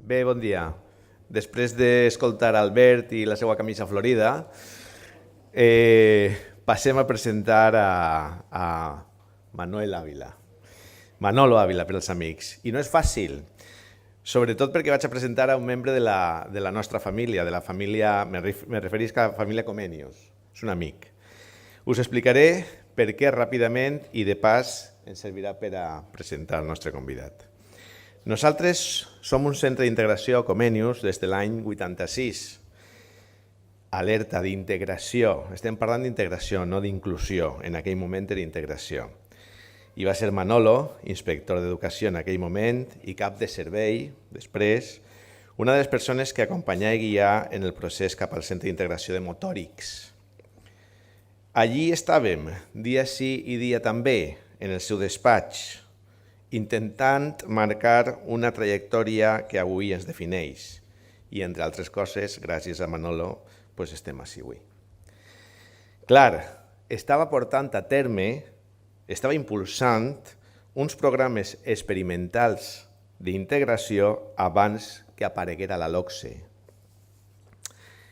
Bé, bon dia. Després d'escoltar Albert i la seva camisa florida, passem a presentar a Manuel Ávila. Manolo Ávila, per als amics. I no és fàcil, sobretot perquè vaig a presentar a un membre de la nostra família, de la família, me referisc a la família Comenius, és un amic. Us explicaré per què ràpidament i de pas ens servirà per a presentar el nostre convidat. Nosaltres som un centre d'integració Comenius des de l'any 86. Alerta d'integració. Estem parlant d'integració, no d'inclusió. En aquell moment era integració. I va ser Manolo, inspector d'educació en aquell moment i cap de servei, després, una de les persones que acompanyà i guià en el procés cap al centre d'integració de Motòrics. Allí estàvem, dia sí i dia també, en el seu despatx, intentant marcar una trajectòria que avui ens defineix. I, entre altres coses, gràcies a Manolo, estem així avui. Clar, estava portant a terme, estava impulsant uns programes experimentals d'integració abans que apareguera la LOCSE.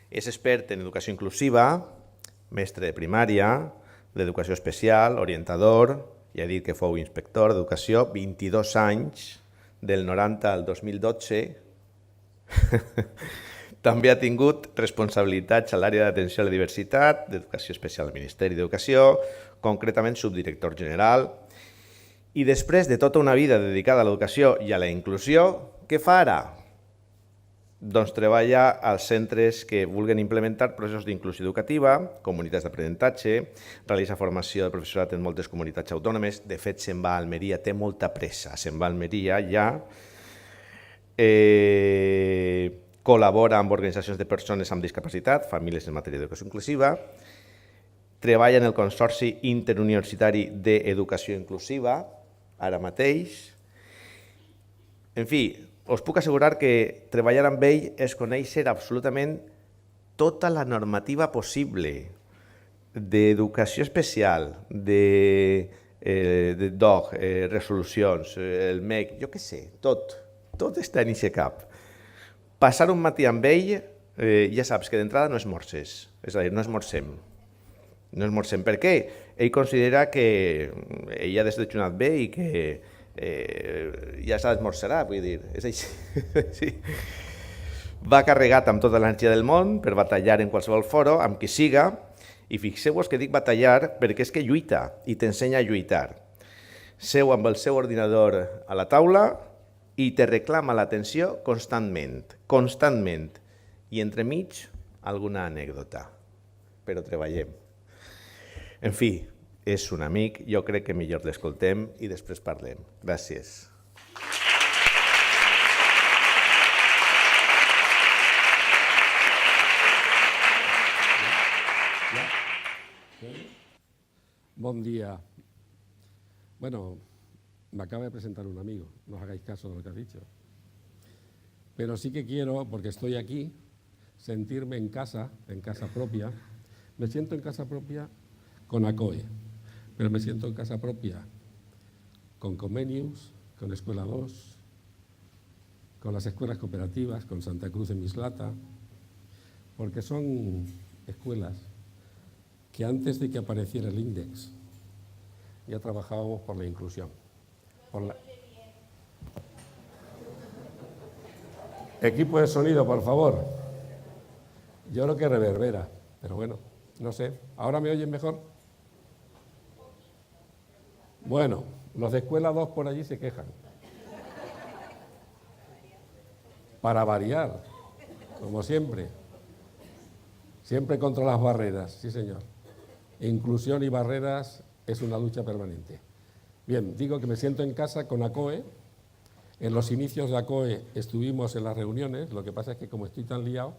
És expert en educació inclusiva, mestre de primària, d'educació especial, orientador, ja he dit que fou inspector d'educació, 22 anys, del 90 al 2012. També ha tingut responsabilitats a l'àrea d'atenció a la diversitat, d'educació especial al Ministeri d'Educació, concretament subdirector general. I després de tota una vida dedicada a l'educació i a la inclusió, què fa ara? Doncs treballa als centres que vulguin implementar processos d'inclusió educativa, comunitats d'aprenentatge, realitza formació de professorat en moltes comunitats autònomes. De fet, se'n va a Almeria, té molta pressa, se'n va a Almeria ja. Col·labora amb organitzacions de persones amb discapacitat, famílies en matèria d'educació inclusiva, treballa en el Consorci Interuniversitari d'Educació Inclusiva, ara mateix. En fi, us puc assegurar que treballar amb ell és conèixer absolutament tota la normativa possible d'educació especial, de DOC, resolucions, el MEC, jo què sé, tot està en aquest cap. Passar un matí amb ell, ja saps que d'entrada no esmorces, és a dir, no esmorcem. No esmorcem. Per què? Ell considera que ell ha desdejunat bé i que ja s'ha d'esmorzarà, vull dir, és així. Sí. Va carregat amb tota l'energia del món per batallar en qualsevol foro, amb qui siga, i fixeu-vos que dic batallar perquè és que lluita i t'ensenya a lluitar. Seu amb el seu ordinador a la taula i te reclama l'atenció constantment, constantment. I entremig, alguna anècdota. Però treballem. En fi, és un amic, jo crec que millor l'escoltem i després parlem. Gràcies. Bon día. Bueno, me acaba de presentar un amigo, no os hagáis caso de lo que ha dicho. Pero sí que quiero, porque estoy aquí, sentirme en casa propia. Me siento en casa propia con ACOE, pero me siento en casa propia con Comenius, con Escuela 2, con las escuelas cooperativas, con Santa Cruz de Mislata, porque son escuelas que antes de que apareciera el índice ya trabajábamos por la inclusión. Equipo de sonido, por favor. Yo creo que reverbera, pero bueno, no sé. ¿Ahora me oyen mejor? Bueno, los de Escuela 2 por allí se quejan. Para variar, como siempre. Siempre contra las barreras, sí señor. Inclusión y barreras es una lucha permanente. Bien, digo que me siento en casa con ACOE. En los inicios de ACOE estuvimos en las reuniones, lo que pasa es que como estoy tan liado,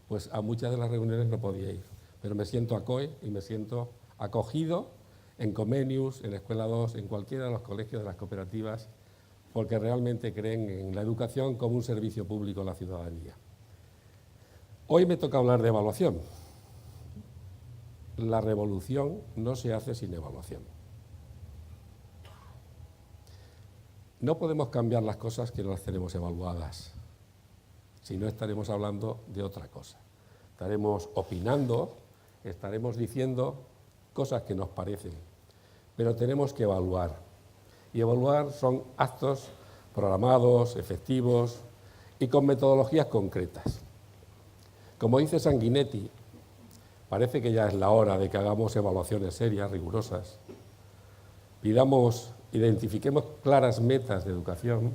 pues a muchas de las reuniones no podía ir. Pero me siento ACOE y me siento acogido en Comenius, en Escuela 2, en cualquiera de los colegios de las cooperativas, porque realmente creen en la educación como un servicio público a la ciudadanía. Hoy me toca hablar de evaluación. La revolución no se hace sin evaluación. No podemos cambiar las cosas que no las tenemos evaluadas. Si no, estaremos hablando de otra cosa. Estaremos opinando, estaremos diciendo cosas que nos parecen, pero tenemos que evaluar. Y evaluar son actos programados, efectivos y con metodologías concretas. Como dice Sanguinetti, parece que ya es la hora de que hagamos evaluaciones serias, rigurosas. Identifiquemos claras metas de educación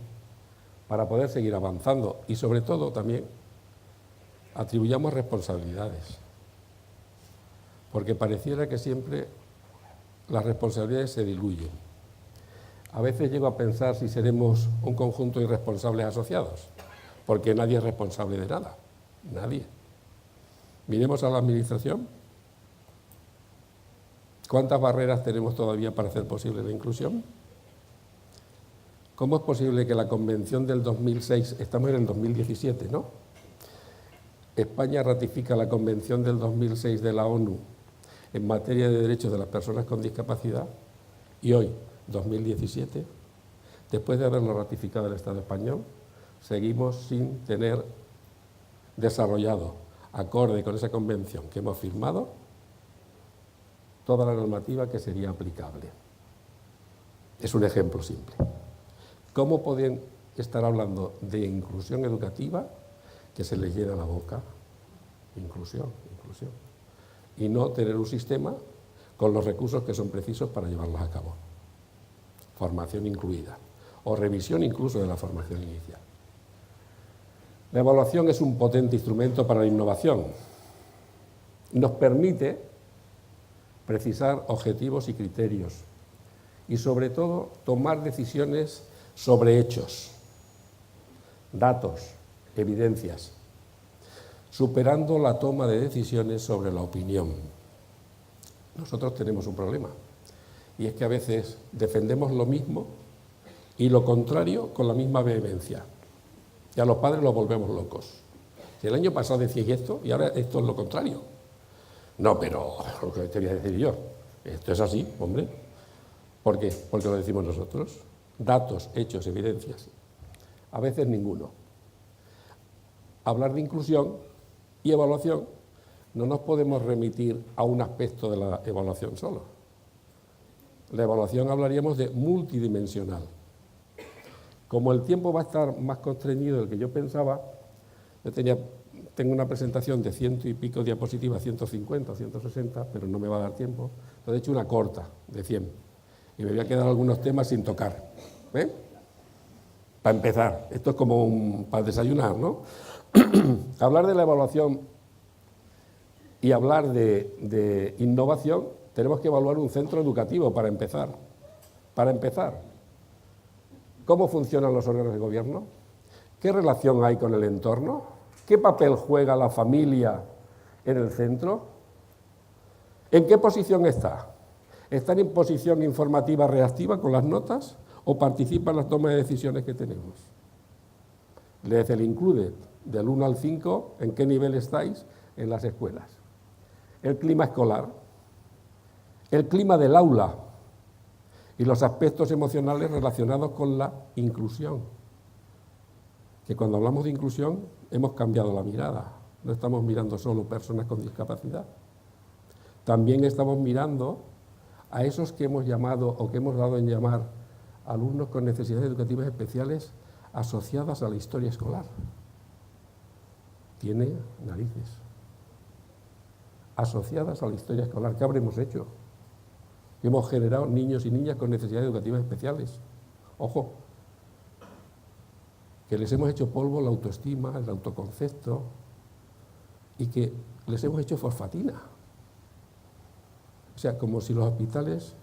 para poder seguir avanzando y, sobre todo, también atribuyamos responsabilidades. Porque pareciera que siempre las responsabilidades se diluyen. A veces llego a pensar si seremos un conjunto de irresponsables asociados, porque nadie es responsable de nada, nadie. Miremos a la Administración. ¿Cuántas barreras tenemos todavía para hacer posible la inclusión? ¿Cómo es posible que la Convención del 2006, estamos en el 2017, ¿no? España ratifica la Convención del 2006 de la ONU en materia de derechos de las personas con discapacidad y hoy, 2017, después de haberlo ratificado el Estado español, seguimos sin tener desarrollado, acorde con esa convención que hemos firmado, toda la normativa que sería aplicable. Es un ejemplo simple. ¿Cómo pueden estar hablando de inclusión educativa que se les llena la boca? Inclusión, inclusión. Y no tener un sistema con los recursos que son precisos para llevarlos a cabo. Formación incluida, o revisión incluso de la formación inicial. La evaluación es un potente instrumento para la innovación. Nos permite precisar objetivos y criterios y, sobre todo, tomar decisiones sobre hechos, datos, evidencias, superando la toma de decisiones sobre la opinión. Nosotros tenemos un problema, y es que a veces defendemos lo mismo y lo contrario con la misma vehemencia. Y a los padres los volvemos locos. Si el año pasado decíais esto y ahora esto es lo contrario. No, pero lo que te voy a decir yo, esto es así, hombre. ¿Por qué? Porque lo decimos nosotros. Datos, hechos, evidencias. A veces ninguno. Hablar de inclusión y evaluación no nos podemos remitir a un aspecto de la evaluación solo. La evaluación hablaríamos de multidimensional. Como el tiempo va a estar más constreñido del que yo pensaba, tengo una presentación de 100 y pico diapositivas, 150 o 160, pero no me va a dar tiempo. Entonces he hecho una corta de 100 y me voy a quedar algunos temas sin tocar. Para empezar, esto es como para desayunar, ¿no? Hablar de la evaluación y hablar de innovación, tenemos que evaluar un centro educativo para empezar. Para empezar, ¿cómo funcionan los órganos de gobierno? ¿Qué relación hay con el entorno? ¿Qué papel juega la familia en el centro? ¿En qué posición está? ¿Están en posición informativa reactiva con las notas o participa en la toma de decisiones que tenemos? Leed el Include, del 1 al 5, ¿en qué nivel estáis en las escuelas? El clima escolar, el clima del aula y los aspectos emocionales relacionados con la inclusión. Que cuando hablamos de inclusión hemos cambiado la mirada, no estamos mirando solo personas con discapacidad. También estamos mirando a esos que hemos llamado o que hemos dado en llamar alumnos con necesidades educativas especiales asociadas a la historia escolar. Tiene narices. Asociadas a la historia escolar. ¿Qué habremos hecho? Hemos generado niños y niñas con necesidades educativas especiales. Ojo, que les hemos hecho polvo la autoestima, el autoconcepto y que les hemos hecho fosfatina. O sea, como si los hospitales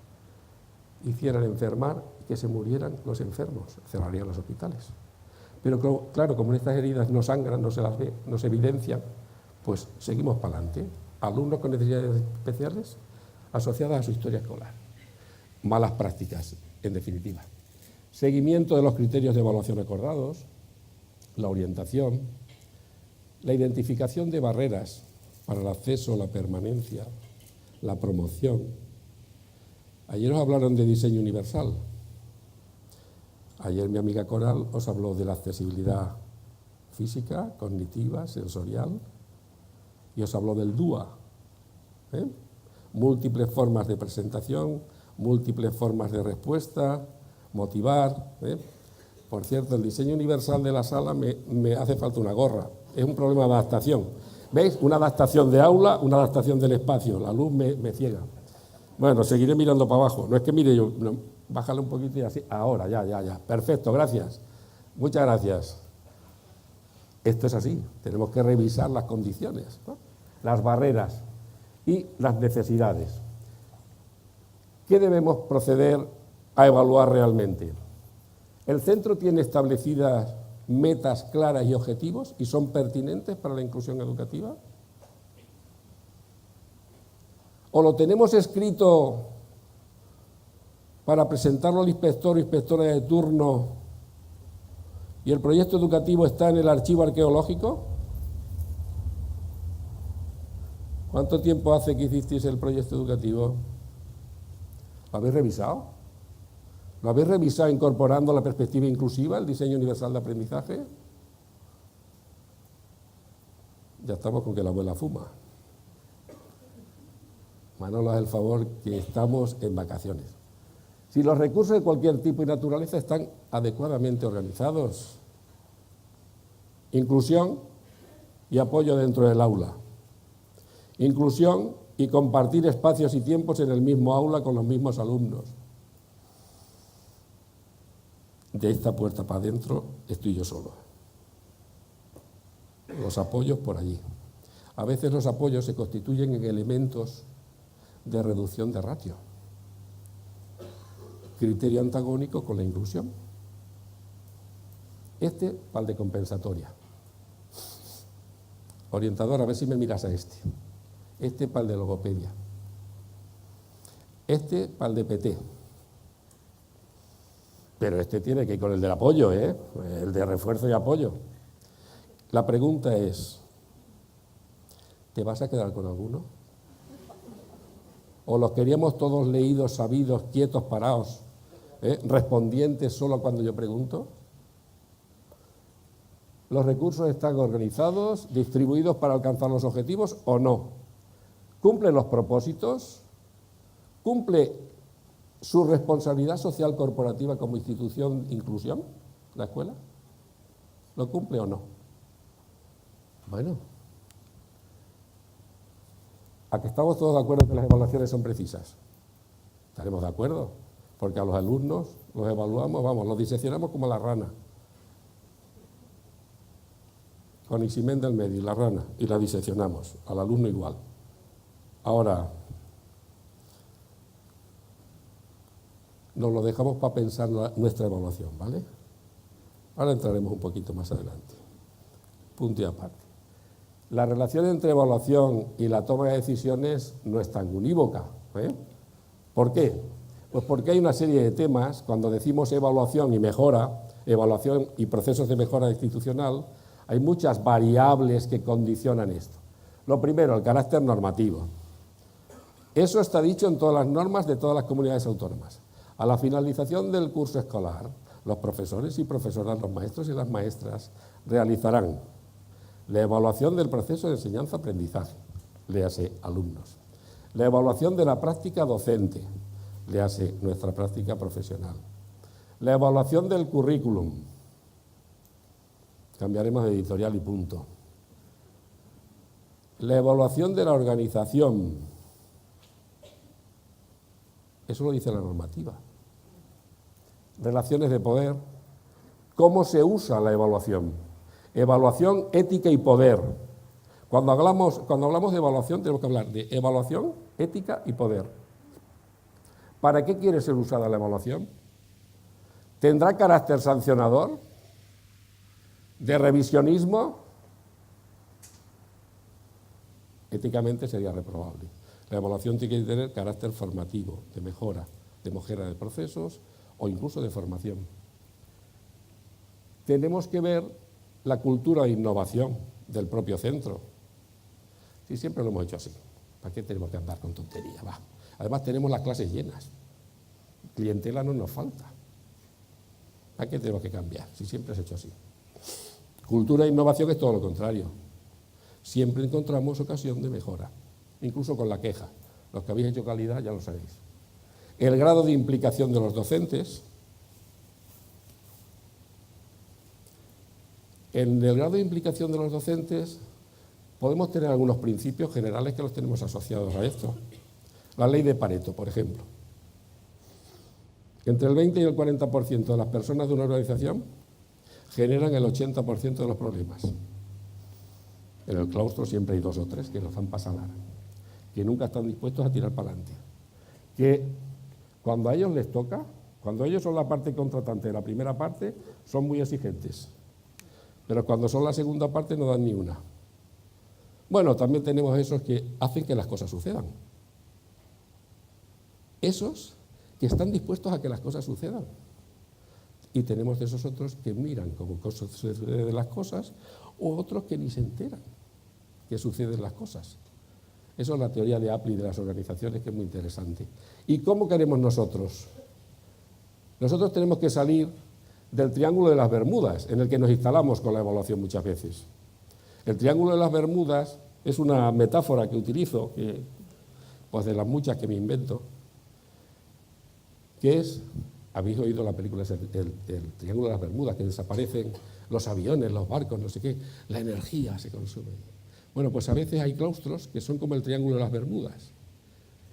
hicieran enfermar y que se murieran los enfermos, cerrarían los hospitales. Pero claro, como estas heridas no sangran, no se las ve, no se evidencian, pues seguimos para adelante. Alumnos con necesidades especiales asociadas a su historia escolar. Malas prácticas, en definitiva. Seguimiento de los criterios de evaluación acordados, la orientación, la identificación de barreras para el acceso, la permanencia, la promoción. Ayer os hablaron de diseño universal. Ayer mi amiga Coral os habló de la accesibilidad física, cognitiva, sensorial, y os hablo del DUA. Múltiples formas de presentación, múltiples formas de respuesta, motivar. Por cierto, el diseño universal de la sala me hace falta una gorra. Es un problema de adaptación. ¿Veis? Una adaptación de aula, una adaptación del espacio. La luz me ciega. Bueno, seguiré mirando para abajo. No es que mire yo, no, bájale un poquito y así. Ahora, ya. Perfecto, gracias. Muchas gracias. Esto es así. Tenemos que revisar las condiciones, ¿no? Las barreras y las necesidades. ¿Qué debemos proceder a evaluar realmente? ¿El centro tiene establecidas metas claras y objetivos y son pertinentes para la inclusión educativa? ¿O lo tenemos escrito para presentarlo al inspector o inspectora de turno y el proyecto educativo está en el archivo arqueológico? ¿Cuánto tiempo hace que hicisteis el proyecto educativo? ¿Lo habéis revisado? ¿Lo habéis revisado incorporando la perspectiva inclusiva, el diseño universal de aprendizaje? Ya estamos con que la abuela fuma. Manolo, haz el favor que estamos en vacaciones. Si los recursos de cualquier tipo y naturaleza están adecuadamente organizados, inclusión y apoyo dentro del aula, inclusión y compartir espacios y tiempos en el mismo aula con los mismos alumnos. De esta puerta para adentro estoy yo solo. Los apoyos por allí. A veces los apoyos se constituyen en elementos de reducción de ratio. Criterio antagónico con la inclusión. Este para el de compensatoria. Orientador, a ver si me miras a este. Este para el de logopedia. Este para el de PT. Pero este tiene que ir con el del apoyo, el de refuerzo y apoyo. La pregunta es, ¿te vas a quedar con alguno? ¿O los queríamos todos leídos, sabidos, quietos, parados, respondientes solo cuando yo pregunto? ¿Los recursos están organizados, distribuidos para alcanzar los objetivos o no? ¿Cumple los propósitos? ¿Cumple su responsabilidad social corporativa como institución de inclusión, la escuela? ¿Lo cumple o no? Bueno, ¿a que estamos todos de acuerdo que las evaluaciones son precisas? Estaremos de acuerdo, porque a los alumnos los evaluamos, los diseccionamos como la rana. Con Iximen del medio, la rana, y la diseccionamos, al alumno igual. Ahora, nos lo dejamos para pensar nuestra evaluación, ¿vale? Ahora entraremos un poquito más adelante. Punto y aparte. La relación entre evaluación y la toma de decisiones no es tan unívoca. ¿Por qué? Pues porque hay una serie de temas, cuando decimos evaluación y mejora, evaluación y procesos de mejora institucional, hay muchas variables que condicionan esto. Lo primero, el carácter normativo. Eso está dicho en todas las normas de todas las comunidades autónomas. A la finalización del curso escolar, los profesores y profesoras, los maestros y las maestras, realizarán la evaluación del proceso de enseñanza-aprendizaje, léase alumnos, la evaluación de la práctica docente, léase nuestra práctica profesional, la evaluación del currículum, cambiaremos de editorial y punto, la evaluación de la organización, eso lo dice la normativa, relaciones de poder, cómo se usa la evaluación. Evaluación, ética y poder. Cuando hablamos de evaluación tenemos que hablar de evaluación, ética y poder. ¿Para qué quiere ser usada la evaluación? ¿Tendrá carácter sancionador? ¿De revisionismo? Éticamente sería reprobable. La evaluación tiene que tener carácter formativo, de mejora de procesos o incluso de formación. Tenemos que ver la cultura de innovación del propio centro. Sí, siempre lo hemos hecho así. ¿Para qué tenemos que andar con tontería? Va. Además tenemos las clases llenas. Clientela no nos falta. ¿Para qué tenemos que cambiar? Si siempre se ha hecho así. Cultura e innovación es todo lo contrario. Siempre encontramos ocasión de mejora, incluso con la queja. Los que habéis hecho calidad ya lo sabéis. El grado de implicación de los docentes. En el grado de implicación de los docentes podemos tener algunos principios generales que los tenemos asociados a esto. La ley de Pareto, por ejemplo. Entre el 20 y el 40% de las personas de una organización generan el 80% de los problemas. En el claustro siempre hay 2 o 3 que nos dan pasalar, que nunca están dispuestos a tirar para adelante. Que cuando a ellos les toca, cuando ellos son la parte contratante de la primera parte, son muy exigentes. Pero cuando son la segunda parte no dan ni una. Bueno, también tenemos esos que hacen que las cosas sucedan. Esos que están dispuestos a que las cosas sucedan. Y tenemos de esos otros que miran cómo suceden las cosas, o otros que ni se enteran que suceden las cosas. Eso es la teoría de Apley de las organizaciones, que es muy interesante. ¿Y cómo queremos nosotros? Nosotros tenemos que salir del triángulo de las Bermudas, en el que nos instalamos con la evaluación muchas veces. El triángulo de las Bermudas es una metáfora que utilizo, pues de las muchas que me invento, que es, habéis oído la película el triángulo de las Bermudas, que desaparecen los aviones, los barcos, no sé qué, la energía se consume. Bueno, pues a veces hay claustros que son como el triángulo de las Bermudas.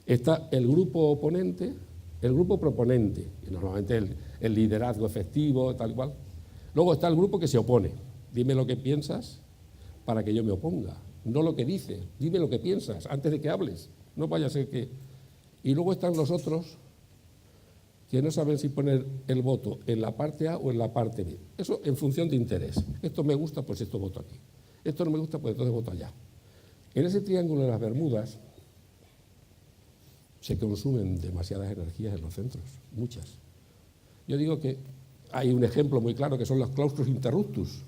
Está el grupo oponente, el grupo proponente, y normalmente el liderazgo efectivo, tal cual. Luego está el grupo que se opone. Dime lo que piensas para que yo me oponga. No lo que dices, dime lo que piensas antes de que hables. No vaya a ser que... Y luego están los otros que no saben si poner el voto en la parte A o en la parte B. Eso en función de interés. Esto me gusta, pues esto voto aquí. Esto no me gusta, pues entonces voto allá. En ese triángulo de las Bermudas se consumen demasiadas energías en los centros, muchas. Yo digo que hay un ejemplo muy claro que son los claustros interruptus.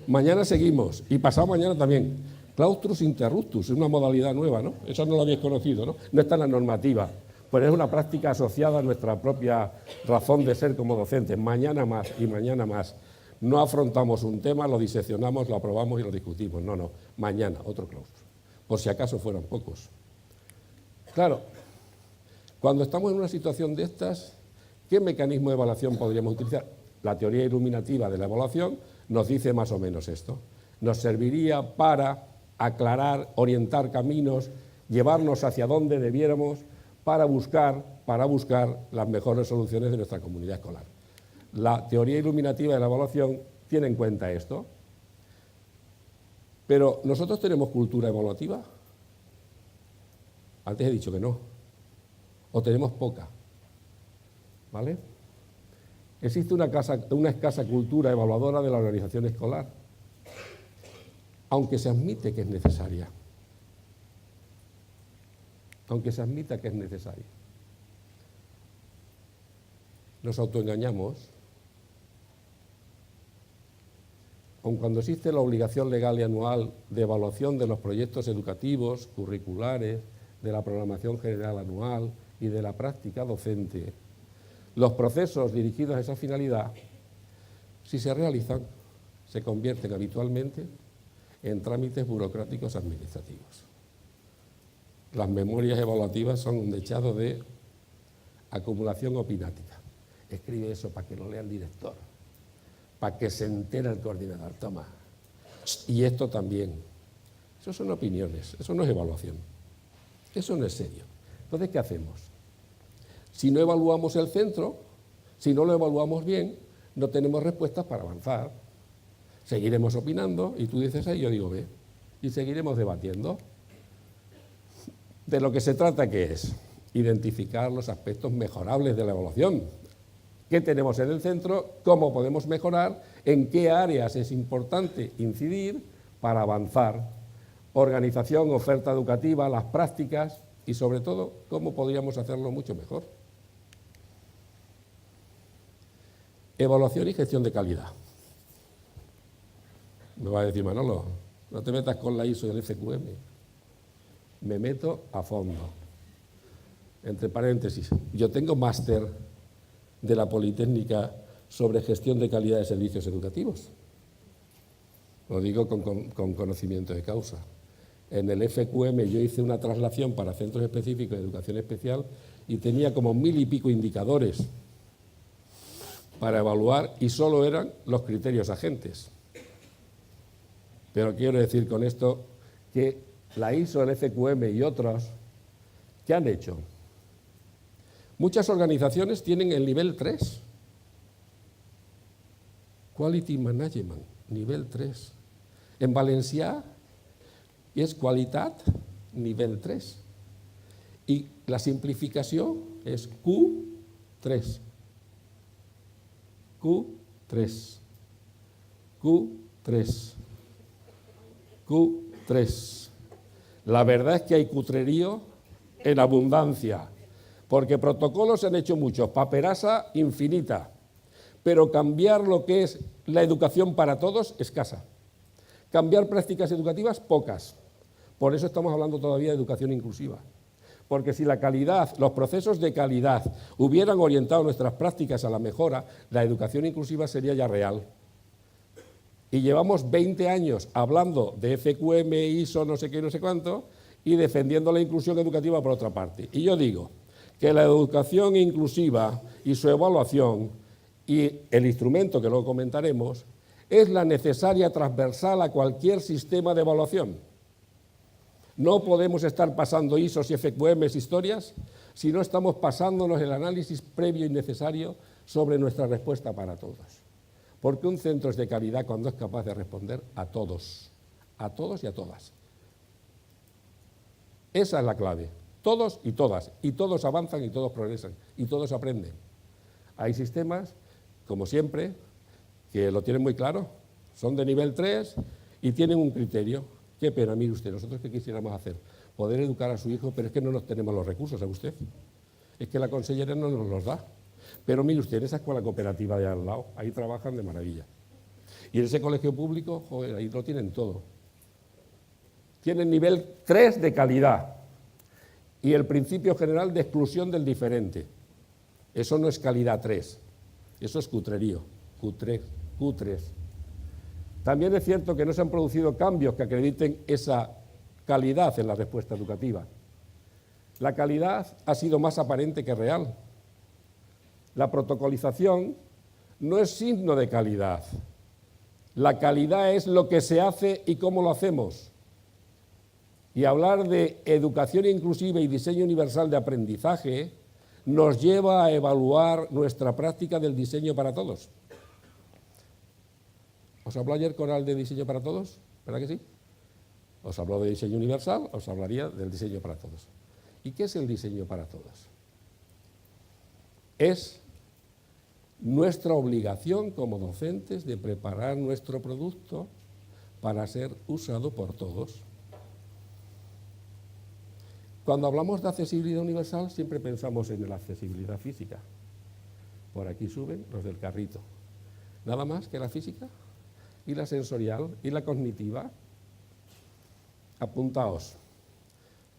Mañana seguimos, y pasado mañana también. Claustros interruptus, es una modalidad nueva, ¿no? Eso no lo habéis conocido, ¿no? No está en la normativa, pero es una práctica asociada a nuestra propia razón de ser como docentes. Mañana más y mañana más. No afrontamos un tema, lo diseccionamos, lo aprobamos y lo discutimos. No, no, mañana otro claustro, por si acaso fueran pocos. Claro, cuando estamos en una situación de estas, ¿qué mecanismo de evaluación podríamos utilizar? La teoría iluminativa de la evaluación nos dice más o menos esto. Nos serviría para aclarar, orientar caminos, llevarnos hacia donde debiéramos para buscar las mejores soluciones de nuestra comunidad escolar. La teoría iluminativa de la evaluación tiene en cuenta esto. Pero ¿nosotros tenemos cultura evaluativa? Antes he dicho que no. O tenemos poca. ¿Vale? Existe una escasa cultura evaluadora de la organización escolar, aunque se admite que es necesaria. Aunque se admita que es necesaria. Nos autoengañamos. Aun cuando existe la obligación legal y anual de evaluación de los proyectos educativos, curriculares, de la programación general anual y de la práctica docente, los procesos dirigidos a esa finalidad, si se realizan, se convierten habitualmente en trámites burocráticos administrativos. Las memorias evaluativas son un dechado de acumulación opinática. Escribe eso para que lo lea el director, para que se entere el coordinador. Toma. Y esto también. Eso son opiniones, eso no es evaluación. Eso no es serio. Entonces, ¿qué hacemos? Si no evaluamos el centro, si no lo evaluamos bien, no tenemos respuestas para avanzar. Seguiremos opinando, y tú dices A y yo digo B, y seguiremos debatiendo. De lo que se trata, ¿qué es? Identificar los aspectos mejorables de la evaluación. ¿Qué tenemos en el centro? ¿Cómo podemos mejorar? ¿En qué áreas es importante incidir para avanzar? Organización, oferta educativa, las prácticas y, sobre todo, ¿cómo podríamos hacerlo mucho mejor? Evaluación y gestión de calidad. Me va a decir Manolo, no te metas con la ISO y el FQM. Me meto a fondo. Entre paréntesis, yo tengo máster de la Politécnica sobre gestión de calidad de servicios educativos. Lo digo con conocimiento de causa. En el FQM yo hice una traslación para centros específicos de educación especial y tenía como 1000 y pico indicadores para evaluar y solo eran los criterios agentes. Pero quiero decir con esto que la ISO, el FQM y otros, ¿qué han hecho? Muchas organizaciones tienen el nivel 3. Quality Management, nivel 3. En Valencià es qualitat, nivel 3. Y la simplificación es Q3. Q3. Q3. Q3. La verdad es que hay cutrerío en abundancia, porque protocolos se han hecho muchos, paperaza infinita, pero cambiar lo que es la educación para todos, escasa. Cambiar prácticas educativas, pocas. Por eso estamos hablando todavía de educación inclusiva. Porque si la calidad, los procesos de calidad hubieran orientado nuestras prácticas a la mejora, la educación inclusiva sería ya real. Y llevamos 20 años hablando de FQM, ISO, no sé qué, no sé cuánto, y defendiendo la inclusión educativa por otra parte. Y yo digo que la educación inclusiva y su evaluación, y el instrumento que luego comentaremos, es la necesaria transversal a cualquier sistema de evaluación. No podemos estar pasando ISOs y FQMs historias si no estamos pasándonos el análisis previo y necesario sobre nuestra respuesta para todos. Porque un centro es de calidad cuando es capaz de responder a todos y a todas. Esa es la clave. Todos y todas. Y todos avanzan y todos progresan. Y todos aprenden. Hay sistemas, como siempre, que lo tienen muy claro. Son de nivel 3 y tienen un criterio. Qué pena, mire usted, nosotros qué quisiéramos hacer. Poder educar a su hijo, pero es que no nos tenemos los recursos, ¿sabe usted? Es que la consellería no nos los da. Pero mire usted, en esa escuela cooperativa de al lado, ahí trabajan de maravilla. Y en ese colegio público, joder, ahí lo tienen todo. Tienen nivel 3 de calidad y el principio general de exclusión del diferente. Eso no es calidad 3, eso es cutrerío, Q3. También es cierto que no se han producido cambios que acrediten esa calidad en la respuesta educativa. La calidad ha sido más aparente que real. La protocolización no es signo de calidad. La calidad es lo que se hace y cómo lo hacemos. Y hablar de educación inclusiva y diseño universal de aprendizaje nos lleva a evaluar nuestra práctica del diseño para todos. ¿Os habló ayer Coral de diseño para todos? ¿Verdad que sí? Os habló de diseño universal, os hablaría del diseño para todos. ¿Y qué es el diseño para todos? Es nuestra obligación como docentes de preparar nuestro producto para ser usado por todos. Cuando hablamos de accesibilidad universal siempre pensamos en la accesibilidad física. Por aquí suben los del carrito. Nada más que la física y la sensorial y la cognitiva. Apuntaos.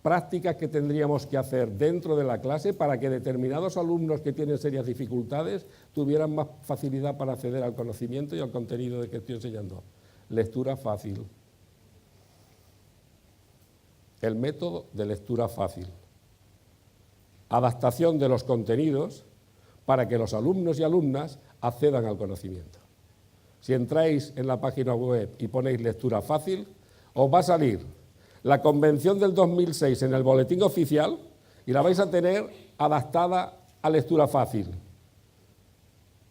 Prácticas que tendríamos que hacer dentro de la clase para que determinados alumnos que tienen serias dificultades tuvieran más facilidad para acceder al conocimiento y al contenido de que estoy enseñando. Lectura fácil. El método de lectura fácil. Adaptación de los contenidos para que los alumnos y alumnas accedan al conocimiento. Si entráis en la página web y ponéis lectura fácil, os va a salir la convención del 2006 en el boletín oficial y la vais a tener adaptada a lectura fácil.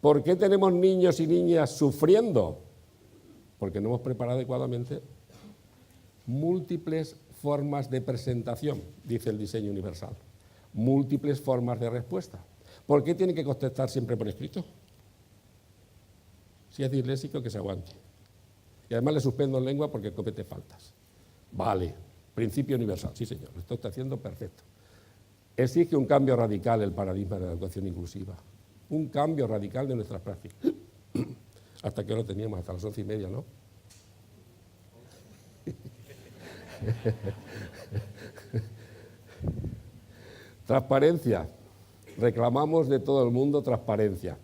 ¿Por qué tenemos niños y niñas sufriendo? Porque no hemos preparado adecuadamente múltiples formas de presentación, dice el diseño universal. Múltiples formas de respuesta. ¿Por qué tiene que contestar siempre por escrito? Si es disléxico, que se aguante. Y además le suspendo en lengua porque comete faltas. Vale, principio universal, sí señor, lo está haciendo perfecto. Exige un cambio radical el paradigma de la educación inclusiva. Un cambio radical de nuestras prácticas. Hasta que lo teníamos, hasta las 11:30, ¿no? Transparencia. Reclamamos de todo el mundo transparencia.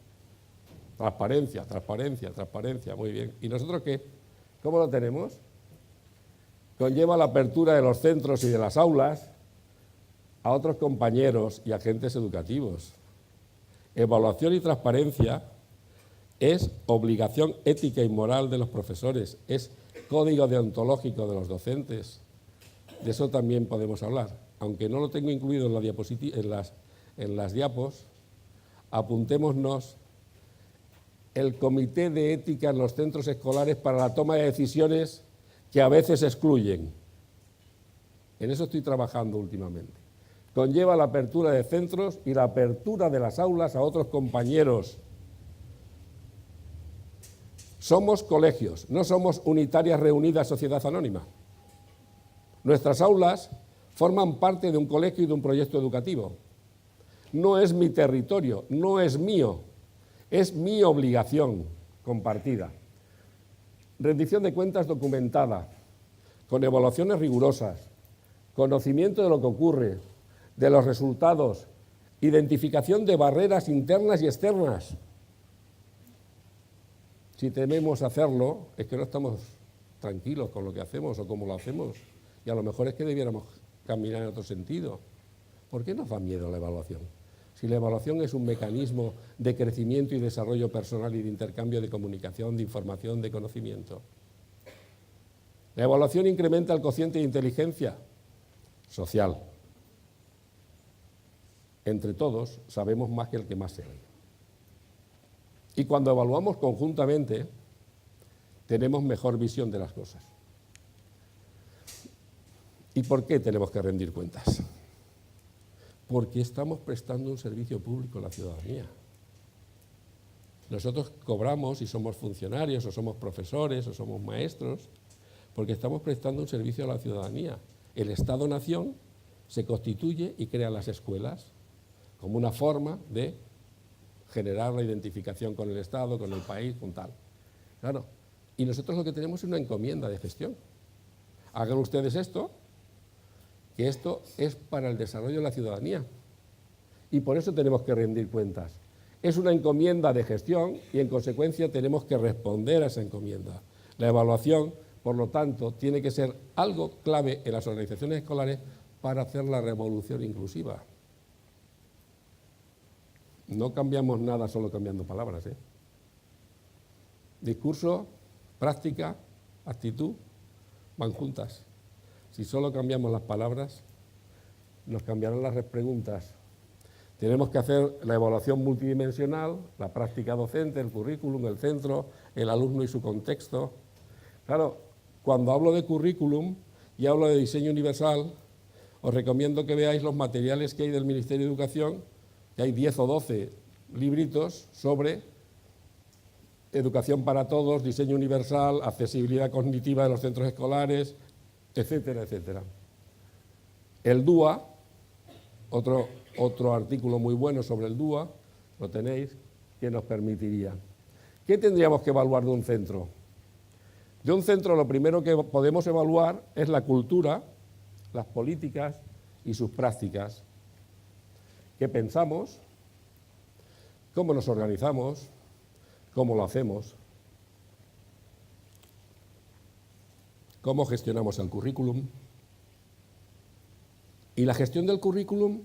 Transparencia, transparencia, transparencia, muy bien. ¿Y nosotros qué? ¿Cómo lo tenemos? Conlleva la apertura de los centros y de las aulas a otros compañeros y agentes educativos. Evaluación y transparencia es obligación ética y moral de los profesores, es código deontológico de los docentes. De eso también podemos hablar. Aunque no lo tengo incluido en, en las diapos, apuntémonos el comité de ética en los centros escolares para la toma de decisiones que a veces excluyen. En eso estoy trabajando últimamente. Conlleva la apertura de centros y la apertura de las aulas a otros compañeros. Somos colegios, no somos unitarias reunidas sociedad anónima. Nuestras aulas forman parte de un colegio y de un proyecto educativo. No es mi territorio, no es mío, es mi obligación compartida. Rendición de cuentas documentada, con evaluaciones rigurosas, conocimiento de lo que ocurre, de los resultados, identificación de barreras internas y externas. Si tememos hacerlo, es que no estamos tranquilos con lo que hacemos o cómo lo hacemos. Y a lo mejor es que debiéramos caminar en otro sentido. ¿Por qué nos da miedo la evaluación? Si la evaluación es un mecanismo de crecimiento y desarrollo personal y de intercambio de comunicación, de información, de conocimiento. La evaluación incrementa el cociente de inteligencia social. Entre todos sabemos más que el que más sabe. Y cuando evaluamos conjuntamente, tenemos mejor visión de las cosas. ¿Y por qué tenemos que rendir cuentas? Porque estamos prestando un servicio público a la ciudadanía. Nosotros cobramos y somos funcionarios, o somos profesores, o somos maestros, porque estamos prestando un servicio a la ciudadanía. El Estado-Nación se constituye y crea las escuelas como una forma de generar la identificación con el Estado, con el país, con tal. Claro, y nosotros lo que tenemos es una encomienda de gestión. Hagan ustedes esto, que esto es para el desarrollo de la ciudadanía. Y por eso tenemos que rendir cuentas. Es una encomienda de gestión y en consecuencia tenemos que responder a esa encomienda. La evaluación, por lo tanto, tiene que ser algo clave en las organizaciones escolares para hacer la revolución inclusiva. No cambiamos nada solo cambiando palabras, ¿eh? Discurso, práctica, actitud, van juntas. Si solo cambiamos las palabras, nos cambiarán las preguntas. Tenemos que hacer la evaluación multidimensional, la práctica docente, el currículum, el centro, el alumno y su contexto. Claro, cuando hablo de currículum y hablo de diseño universal, os recomiendo que veáis los materiales que hay del Ministerio de Educación, que hay 10 o 12 libritos sobre educación para todos, diseño universal, accesibilidad cognitiva de los centros escolares, etcétera, etcétera. El DUA, otro artículo muy bueno sobre el DUA, lo tenéis, que nos permitiría. ¿Qué tendríamos que evaluar de un centro? De un centro lo primero que podemos evaluar es la cultura, las políticas y sus prácticas. ¿Qué pensamos? ¿Cómo nos organizamos? ¿Cómo lo hacemos? ¿Cómo gestionamos el currículum? Y la gestión del currículum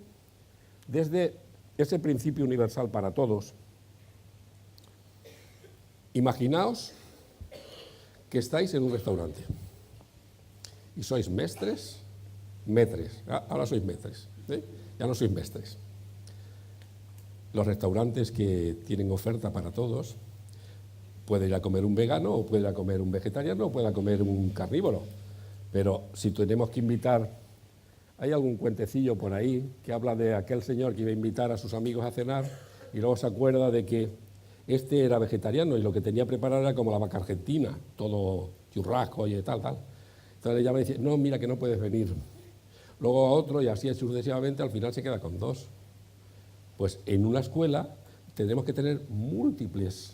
desde ese principio universal para todos. Imaginaos que estáis en un restaurante y sois metres, ahora sois metres, ¿eh? Ya no sois mestres. Los restaurantes que tienen oferta para todos, puede ir a comer un vegano, o puede ir a comer un vegetariano, o puede ir a comer un carnívoro. Pero si tenemos que invitar, hay algún cuentecillo por ahí que habla de aquel señor que iba a invitar a sus amigos a cenar y luego se acuerda de que este era vegetariano y lo que tenía preparado era como la vaca argentina, todo churrasco y tal, tal. Entonces le llama y dice, no, mira que no puedes venir. Luego a otro y así sucesivamente, al final se queda con dos. Pues en una escuela tendremos que tener múltiples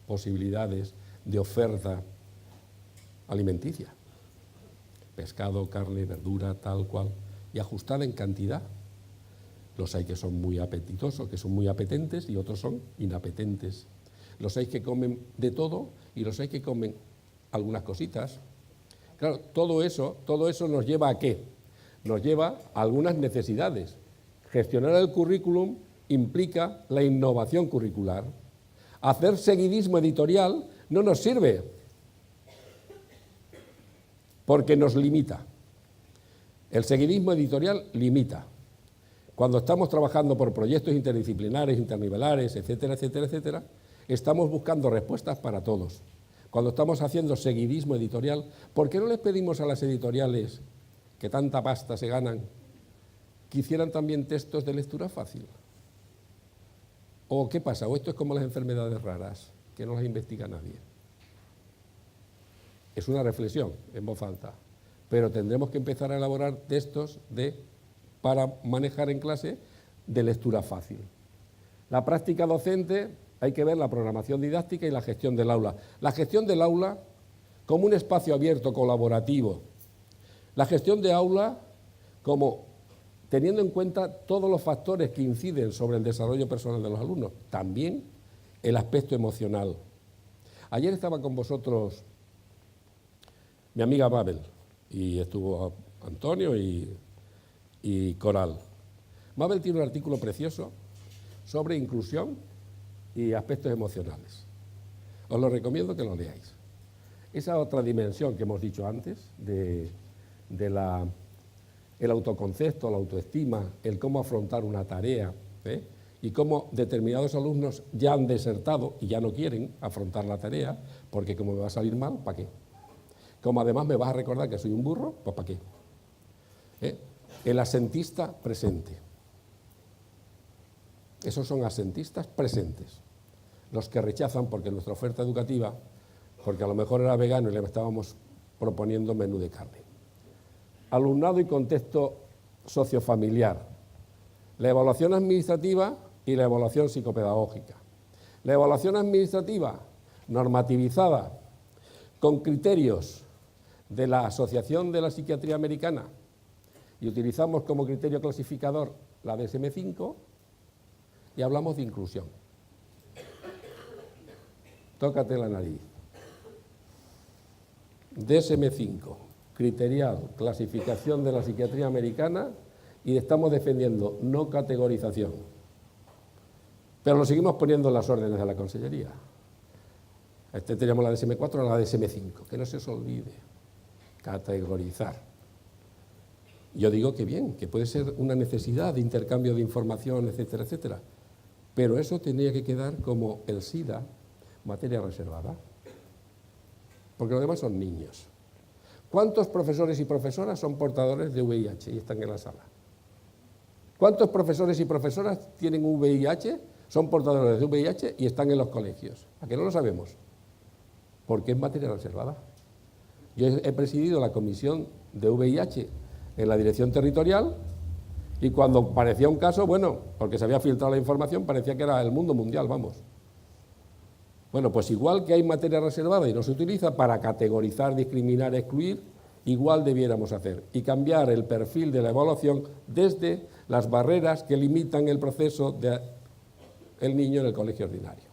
posibilidades de oferta alimenticia. Pescado, carne, verdura, tal cual, y ajustada en cantidad. Los hay que son muy apetitosos, que son muy apetentes, y otros son inapetentes. los hay que comen de todo y los hay que comen algunas cositas. Claro, todo eso nos lleva ¿a qué? Nos lleva a algunas necesidades. Gestionar el currículum implica la innovación curricular. Hacer seguidismo editorial no nos sirve porque nos limita. El seguidismo editorial limita. Cuando estamos trabajando por proyectos interdisciplinares, internivelares, etcétera, etcétera, etcétera, estamos buscando respuestas para todos. Cuando estamos haciendo seguidismo editorial, ¿por qué no les pedimos a las editoriales que tanta pasta se ganan que hicieran también textos de lectura fácil? ¿O qué pasa? ¿O esto es como las enfermedades raras, que no las investiga nadie? Es una reflexión en voz alta, pero tendremos que empezar a elaborar textos para manejar en clase de lectura fácil. La práctica docente, hay que ver la programación didáctica y la gestión del aula. La gestión del aula como un espacio abierto, colaborativo. La gestión de aula como teniendo en cuenta todos los factores que inciden sobre el desarrollo personal de los alumnos, también el aspecto emocional. Ayer estaba con vosotros mi amiga Mabel, y estuvo Antonio y Coral. Mabel tiene un artículo precioso sobre inclusión y aspectos emocionales. Os lo recomiendo que lo leáis. Esa otra dimensión que hemos dicho antes, el autoconcepto, la autoestima, el cómo afrontar una tarea, y cómo determinados alumnos ya han desertado y ya no quieren afrontar la tarea, porque como me va a salir mal, ¿para qué? Como además me vas a recordar que soy un burro, pues ¿para qué? El asentista presente. Esos son asentistas presentes. Los que rechazan porque nuestra oferta educativa, porque a lo mejor era vegano y le estábamos proponiendo menú de carne. Alumnado y contexto sociofamiliar. La evaluación administrativa y la evaluación psicopedagógica. La evaluación administrativa normativizada con criterios de la Asociación de la Psiquiatría Americana y utilizamos como criterio clasificador la DSM-5 y hablamos de inclusión. Tócate la nariz. DSM-5, criterial, clasificación de la psiquiatría americana, y estamos defendiendo no categorización. Pero lo seguimos poniendo en las órdenes de la Consellería. Teníamos la DSM-4 y la DSM-5, que no se os olvide. Categorizar. Yo digo que bien, que puede ser una necesidad de intercambio de información, etcétera, etcétera. Pero eso tenía que quedar como el SIDA, materia reservada. Porque los demás son niños. ¿Cuántos profesores y profesoras son portadores de VIH y están en la sala? ¿Cuántos profesores y profesoras tienen VIH, son portadores de VIH y están en los colegios? ¿A qué no lo sabemos? Porque es materia reservada. Yo he presidido la comisión de VIH en la dirección territorial y cuando parecía un caso, bueno, porque se había filtrado la información, parecía que era el mundo mundial, vamos. Bueno, pues igual que hay materia reservada y no se utiliza para categorizar, discriminar, excluir, igual debiéramos hacer y cambiar el perfil de la evaluación desde las barreras que limitan el proceso del niño en el colegio ordinario.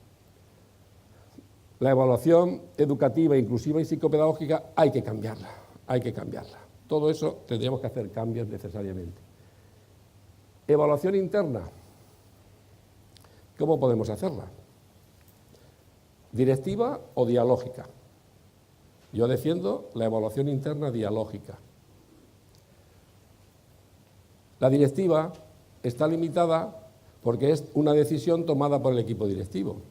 La evaluación educativa, inclusiva y psicopedagógica hay que cambiarla, hay que cambiarla. Todo eso tendríamos que hacer cambios necesariamente. Evaluación interna, ¿cómo podemos hacerla? ¿Directiva o dialógica? Yo defiendo la evaluación interna dialógica. La directiva está limitada porque es una decisión tomada por el equipo directivo.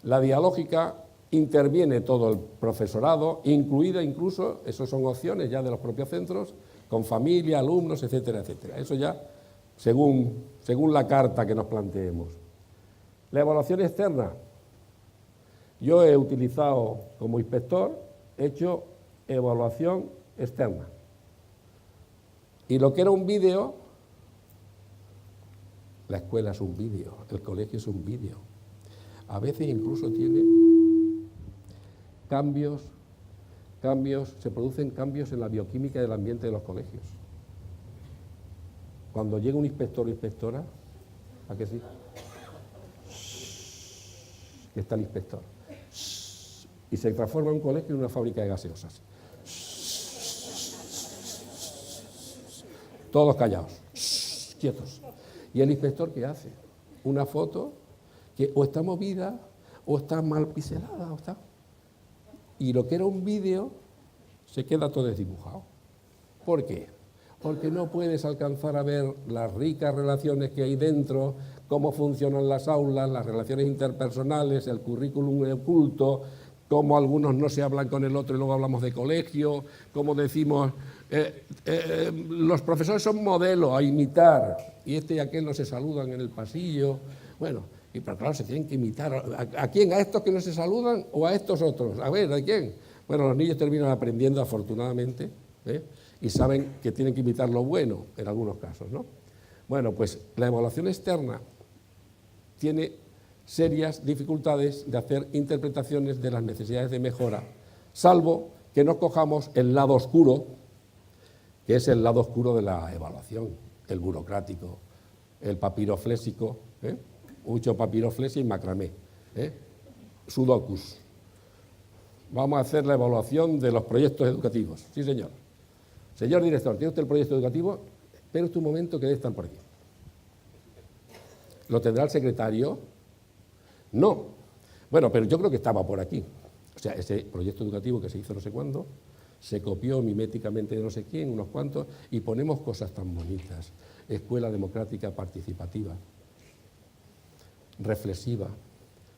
La dialógica interviene todo el profesorado, incluida incluso, eso son opciones ya de los propios centros, con familia, alumnos, etcétera, etcétera. Eso ya según la carta que nos planteemos. La evaluación externa. Yo he utilizado como inspector, he hecho evaluación externa. Y lo que era un vídeo, la escuela es un vídeo, el colegio es un vídeo. A veces incluso tiene se producen cambios en la bioquímica del ambiente de los colegios. Cuando llega un inspector o inspectora, ¿a qué sí? que está el inspector. Y se transforma un colegio en una fábrica de gaseosas. Todos callados, quietos. ¿Y el inspector qué hace? Una foto que o está movida o está mal pincelada. Y lo que era un vídeo se queda todo desdibujado. ¿Por qué? Porque no puedes alcanzar a ver las ricas relaciones que hay dentro, cómo funcionan las aulas, las relaciones interpersonales, el currículum oculto, cómo algunos no se hablan con el otro y luego hablamos de colegio, cómo decimos, los profesores son modelos a imitar, y este y aquel no se saludan en el pasillo. Bueno, pero claro, se tienen que imitar. ¿A quién? ¿A estos que no se saludan o a estos otros? A ver, ¿a quién? Bueno, los niños terminan aprendiendo, afortunadamente, y saben que tienen que imitar lo bueno en algunos casos, ¿no? Bueno, pues la evaluación externa tiene serias dificultades de hacer interpretaciones de las necesidades de mejora, salvo que no cojamos el lado oscuro, que es el lado oscuro de la evaluación, el burocrático, el papiroflésico, mucho papiroflesia y macramé, sudokus. Vamos a hacer la evaluación de los proyectos educativos. Sí, señor. Señor director, ¿tiene usted el proyecto educativo? Espera usted un momento que debe estar por aquí. ¿Lo tendrá el secretario? No. Bueno, pero yo creo que estaba por aquí. O sea, ese proyecto educativo que se hizo no sé cuándo, se copió miméticamente de no sé quién, unos cuantos, y ponemos cosas tan bonitas. Escuela democrática participativa, reflexiva,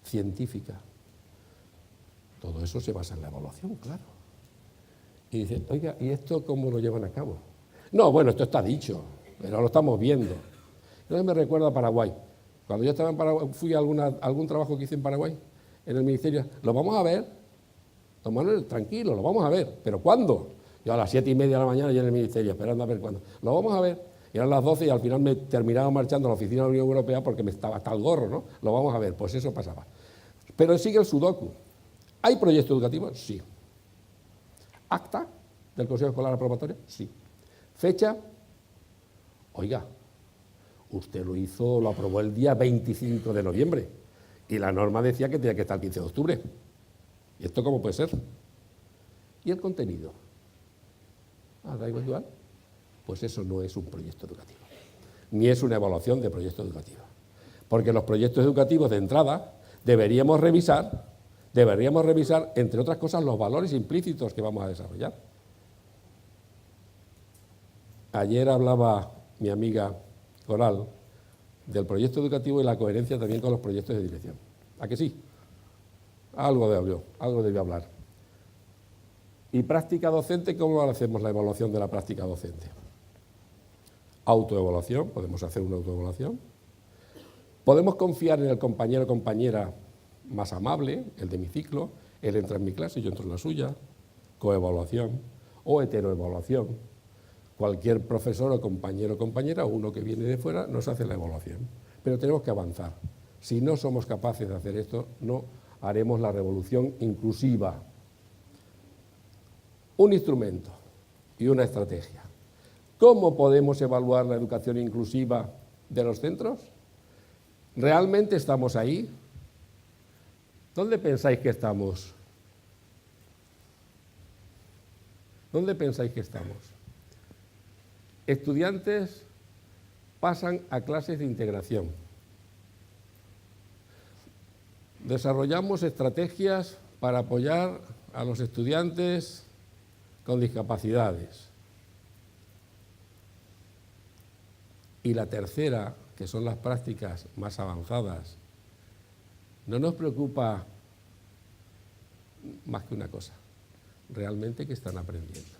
científica. Todo eso se basa en la evaluación, claro. Y dicen, oiga, ¿y esto cómo lo llevan a cabo? No, bueno, esto está dicho, pero lo estamos viendo. Entonces me recuerda a Paraguay. Cuando yo estaba en Paraguay, fui a algún trabajo que hice en Paraguay, en el ministerio, lo vamos a ver, don Manuel, tranquilo, lo vamos a ver, ¿pero cuándo? Yo a las 7:30 de la mañana ya en el ministerio, esperando a ver cuándo. Lo vamos a ver, y eran las 12 y al final me terminaba marchando a la oficina de la Unión Europea porque me estaba hasta el gorro, ¿no? Lo vamos a ver, pues eso pasaba. Pero sigue el sudoku. ¿Hay proyecto educativo? Sí. ¿Acta del Consejo Escolar Aprobatorio? Sí. ¿Fecha? Oiga, usted lo aprobó el día 25 de noviembre y la norma decía que tenía que estar el 15 de octubre. ¿Y esto cómo puede ser? ¿Y el contenido? ¿Da igual? Pues eso no es un proyecto educativo, ni es una evaluación de proyecto educativo. Porque los proyectos educativos de entrada deberíamos revisar, entre otras cosas, los valores implícitos que vamos a desarrollar. Ayer hablaba mi amiga Coral del proyecto educativo y la coherencia también con los proyectos de dirección. ¿A que sí? Algo debió hablar. ¿Y práctica docente? ¿Cómo hacemos la evaluación de la práctica docente? Autoevaluación, podemos hacer una autoevaluación. Podemos confiar en el compañero o compañera más amable, el de mi ciclo, él entra en mi clase, yo entro en la suya, coevaluación o heteroevaluación. Cualquier profesor o compañero o compañera, o uno que viene de fuera, nos hace la evaluación. Pero tenemos que avanzar. Si no somos capaces de hacer esto, no haremos la revolución inclusiva. Un instrumento y una estrategia. ¿Cómo podemos evaluar la educación inclusiva de los centros? ¿Realmente estamos ahí? ¿Dónde pensáis que estamos? ¿Dónde pensáis que estamos? Estudiantes pasan a clases de integración. Desarrollamos estrategias para apoyar a los estudiantes con discapacidades. Y la tercera, que son las prácticas más avanzadas, no nos preocupa más que una cosa, realmente qué están aprendiendo,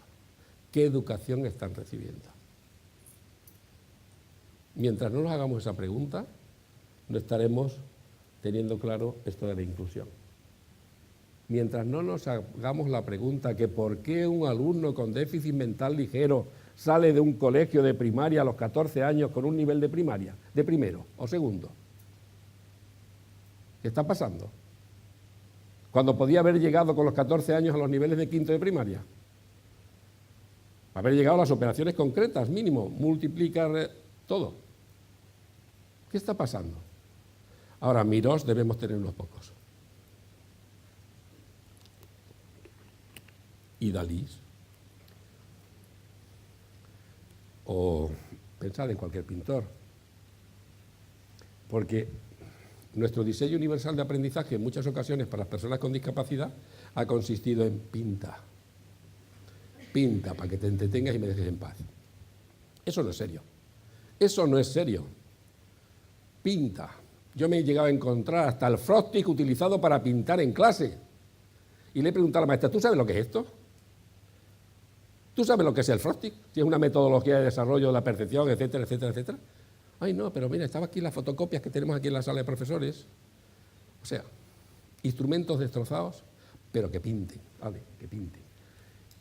qué educación están recibiendo. Mientras no nos hagamos esa pregunta, no estaremos teniendo claro esto de la inclusión. Mientras no nos hagamos la pregunta que por qué un alumno con déficit mental ligero sale de un colegio de primaria a los 14 años con un nivel de primaria, de primero o segundo. ¿Qué está pasando? Cuando podía haber llegado con los 14 años a los niveles de quinto de primaria. Haber llegado a las operaciones concretas, mínimo, multiplicar todo. ¿Qué está pasando? Ahora, miros debemos tener unos pocos. y Dalí. O pensad en cualquier pintor. Porque nuestro diseño universal de aprendizaje en muchas ocasiones para las personas con discapacidad ha consistido en pinta. Pinta para que te entretengas y me dejes en paz. Eso no es serio. Eso no es serio. Pinta. Yo me he llegado a encontrar hasta el frosting utilizado para pintar en clase. Y le he preguntado a la maestra, ¿tú sabes lo que es esto? ¿Tú sabes lo que es el frosting? Si es una metodología de desarrollo de la percepción, etcétera, etcétera, etcétera. Ay, no, pero mira, estaba aquí las fotocopias que tenemos aquí en la sala de profesores. O sea, instrumentos destrozados, pero que pinten, ¿vale? Que pinten.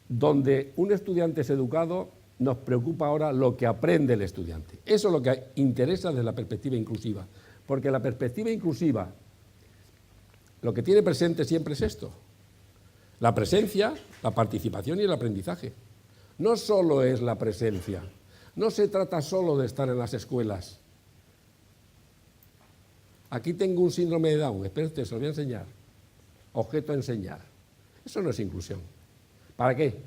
Donde un estudiante es educado, nos preocupa ahora lo que aprende el estudiante. Eso es lo que interesa desde la perspectiva inclusiva. Porque la perspectiva inclusiva, lo que tiene presente siempre es esto. La presencia, la participación y el aprendizaje. No solo es la presencia. No se trata solo de estar en las escuelas. Aquí tengo un síndrome de Down, espérate, se lo voy a enseñar. Objeto a enseñar. Eso no es inclusión. ¿Para qué?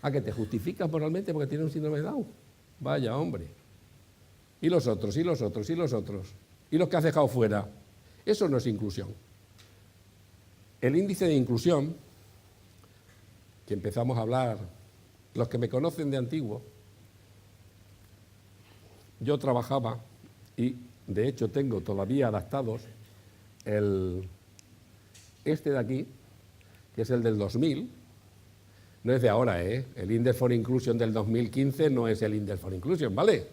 ¿A que te justificas moralmente porque tienes un síndrome de Down? Vaya, hombre. Y los otros, y los otros, y los otros. Y los que has dejado fuera. Eso no es inclusión. El índice de inclusión, que empezamos a hablar, los que me conocen de antiguo, yo trabajaba y de hecho tengo todavía adaptados este de aquí, que es el del 2000, no es de ahora, el Index for Inclusion del 2015 no es el Index for Inclusion, ¿vale?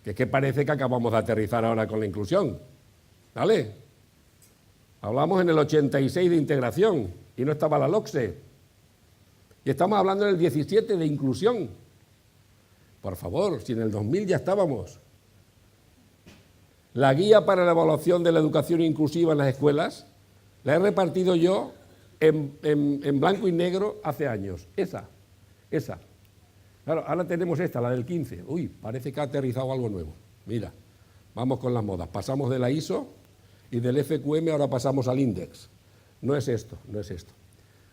Que es que parece que acabamos de aterrizar ahora con la inclusión, ¿vale? Hablamos en el 86 de integración y no estaba la LOCSE. Y estamos hablando en el 17 de inclusión. Por favor, si en el 2000 ya estábamos. La guía para la evaluación de la educación inclusiva en las escuelas la he repartido yo en blanco y negro hace años. Esa. Claro, ahora tenemos esta, la del 15. Uy, parece que ha aterrizado algo nuevo. Mira, vamos con las modas. Pasamos de la ISO y del FQM ahora pasamos al Index. No es esto.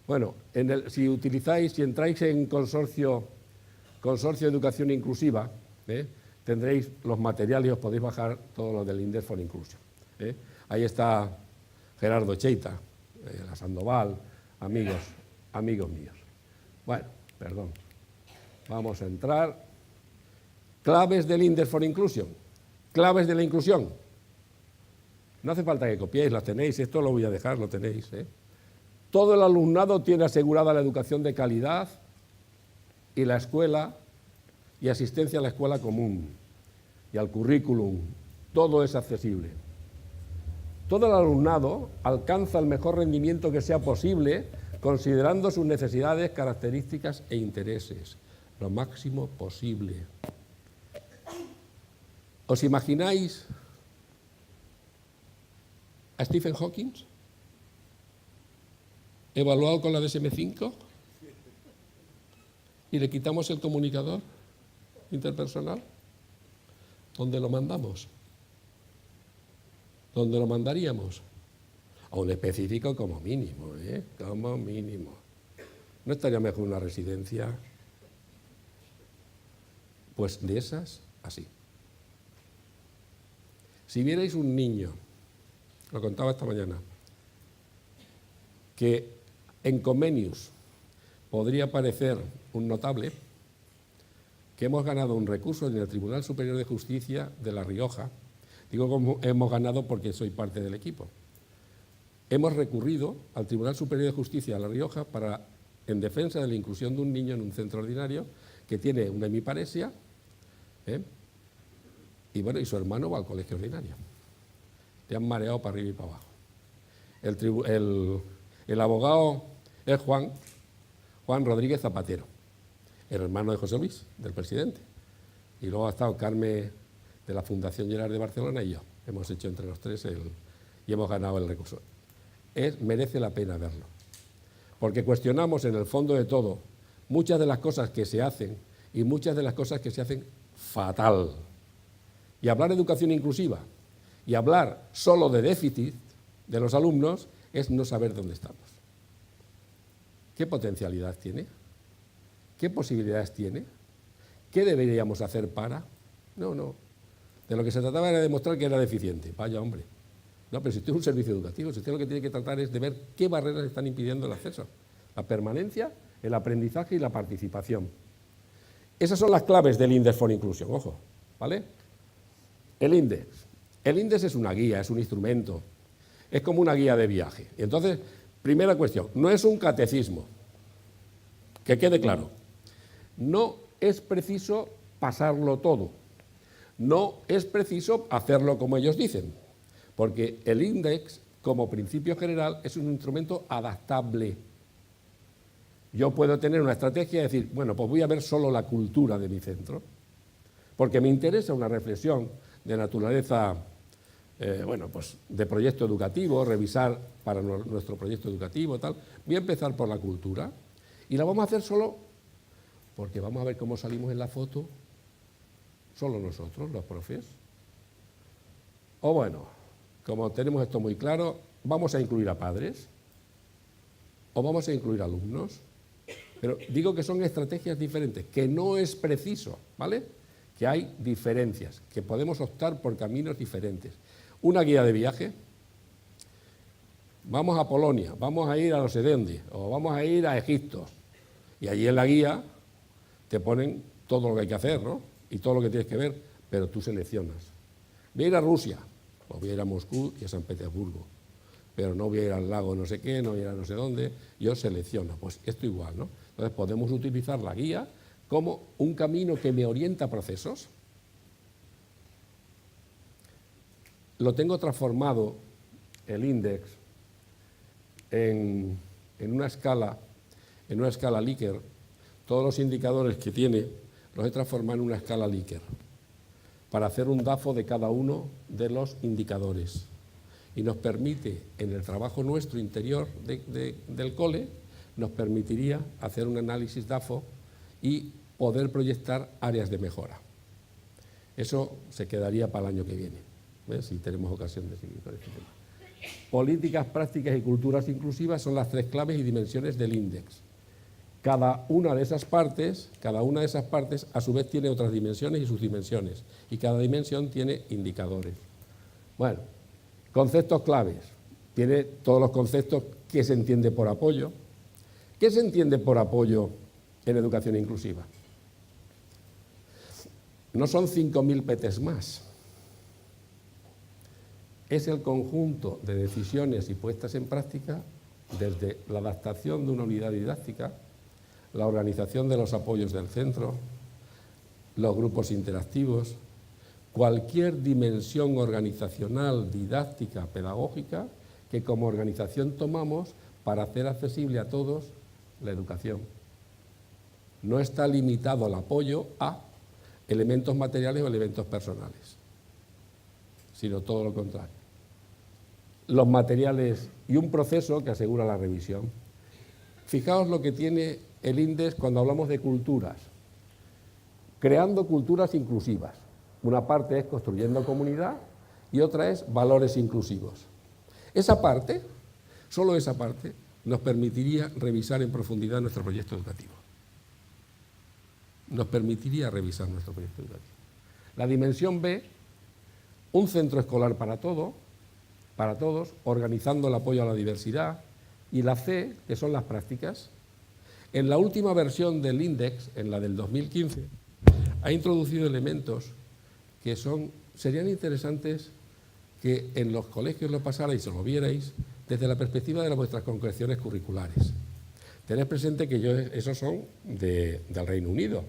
Bueno, si entráis en consorcio Educación Inclusiva, tendréis los materiales y os podéis bajar todo lo del Index for Inclusion. Ahí está Gerardo Cheita, la Sandoval, amigos míos. Bueno, perdón. Vamos a entrar. Claves del Index for Inclusion. Claves de la inclusión. No hace falta que copiéis, las tenéis, esto lo voy a dejar, lo tenéis. Todo el alumnado tiene asegurada la educación de calidad y la escuela y asistencia a la escuela común y al currículum. Todo es accesible. Todo el alumnado alcanza el mejor rendimiento que sea posible considerando sus necesidades, características e intereses, lo máximo posible. ¿Os imagináis a Stephen Hawking evaluado con la DSM-5 y le quitamos el comunicador interpersonal? ¿Dónde lo mandamos? ¿Dónde lo mandaríamos? A un específico como mínimo, como mínimo. ¿No estaría mejor una residencia? Pues de esas, así. Si vierais un niño, lo contaba esta mañana, que en Comenius podría parecer un notable, que hemos ganado un recurso en el Tribunal Superior de Justicia de La Rioja. Digo como hemos ganado porque soy parte del equipo. Hemos recurrido al Tribunal Superior de Justicia de La Rioja en defensa de la inclusión de un niño en un centro ordinario que tiene una hemiparesia, y su hermano va al colegio ordinario. Le han mareado para arriba y para abajo. El abogado es Juan Rodríguez Zapatero, el hermano de José Luis, del presidente. Y luego ha estado Carmen de la Fundación Gerard de Barcelona y yo. Hemos hecho entre los tres y hemos ganado el recurso. Merece la pena verlo. Porque cuestionamos en el fondo de todo muchas de las cosas que se hacen y muchas de las cosas que se hacen fatal. Y hablar de educación inclusiva y hablar solo de déficit de los alumnos es no saber dónde estamos. ¿Qué potencialidad tiene? ¿Qué posibilidades tiene? ¿Qué deberíamos hacer para? No, no. De lo que se trataba era demostrar que era deficiente. Vaya hombre. No, pero si usted es un servicio educativo, si usted lo que tiene que tratar es de ver qué barreras están impidiendo el acceso. La permanencia, el aprendizaje y la participación. Esas son las claves del Index for Inclusion, ojo, ¿vale? El Index. El Index es una guía, es un instrumento, es como una guía de viaje. Y entonces, primera cuestión, no es un catecismo, que quede claro. No es preciso pasarlo todo, no es preciso hacerlo como ellos dicen, porque el Index, como principio general, es un instrumento adaptable. Yo puedo tener una estrategia y decir, bueno, pues voy a ver solo la cultura de mi centro, porque me interesa una reflexión de naturaleza, bueno, pues de proyecto educativo, revisar para nuestro proyecto educativo, tal. Voy a empezar por la cultura y la vamos a hacer solo porque vamos a ver cómo salimos en la foto, solo nosotros, los profes. O bueno, como tenemos esto muy claro, vamos a incluir a padres o vamos a incluir alumnos. Pero digo que son estrategias diferentes, que no es preciso, ¿vale? Que hay diferencias, que podemos optar por caminos diferentes. Una guía de viaje, vamos a Polonia, vamos a ir a no sé dónde, o vamos a ir a Egipto. Y allí en la guía te ponen todo lo que hay que hacer, ¿no? Y todo lo que tienes que ver, pero tú seleccionas. Voy a ir a Rusia, o voy a ir a Moscú y a San Petersburgo, pero no voy a ir al lago no sé qué, no voy a ir a no sé dónde, yo selecciono. Pues esto igual, ¿no? Entonces podemos utilizar la guía como un camino que me orienta a procesos. Lo tengo transformado, el Index, en una escala Likert. Todos los indicadores que tiene los he transformado en una escala Likert para hacer un DAFO de cada uno de los indicadores. Y nos permite, en el trabajo nuestro interior del cole, nos permitiría hacer un análisis DAFO y poder proyectar áreas de mejora. Eso se quedaría para el año que viene, ¿ves? Si tenemos ocasión de seguir con este tema. Políticas, prácticas y culturas inclusivas son las 3 claves y dimensiones del Index. Cada una de esas partes, a su vez tiene otras dimensiones y subdimensiones, y cada dimensión tiene indicadores. Bueno, conceptos claves. Tiene todos los conceptos que se entiende por apoyo. ¿Qué se entiende por apoyo en educación inclusiva? No son 5.000 PTs más. Es el conjunto de decisiones y puestas en práctica desde la adaptación de una unidad didáctica, la organización de los apoyos del centro, los grupos interactivos, cualquier dimensión organizacional, didáctica, pedagógica que como organización tomamos para hacer accesible a todos la educación. No está limitado al apoyo a elementos materiales o elementos personales, sino todo lo contrario. Los materiales y un proceso que asegura la revisión. Fijaos lo que tiene el Index cuando hablamos de culturas. Creando culturas inclusivas. Una parte es construyendo comunidad y otra es valores inclusivos. Esa parte, solo esa parte, nos permitiría revisar en profundidad nuestro proyecto educativo. Nos permitiría revisar nuestro proyecto educativo. La dimensión B, un centro escolar para todos, organizando el apoyo a la diversidad, y la C, que son las prácticas. En la última versión del Index, en la del 2015, ha introducido elementos que serían interesantes que en los colegios lo pasarais o lo vierais desde la perspectiva de vuestras concreciones curriculares. Tened presente que esos son del Reino Unido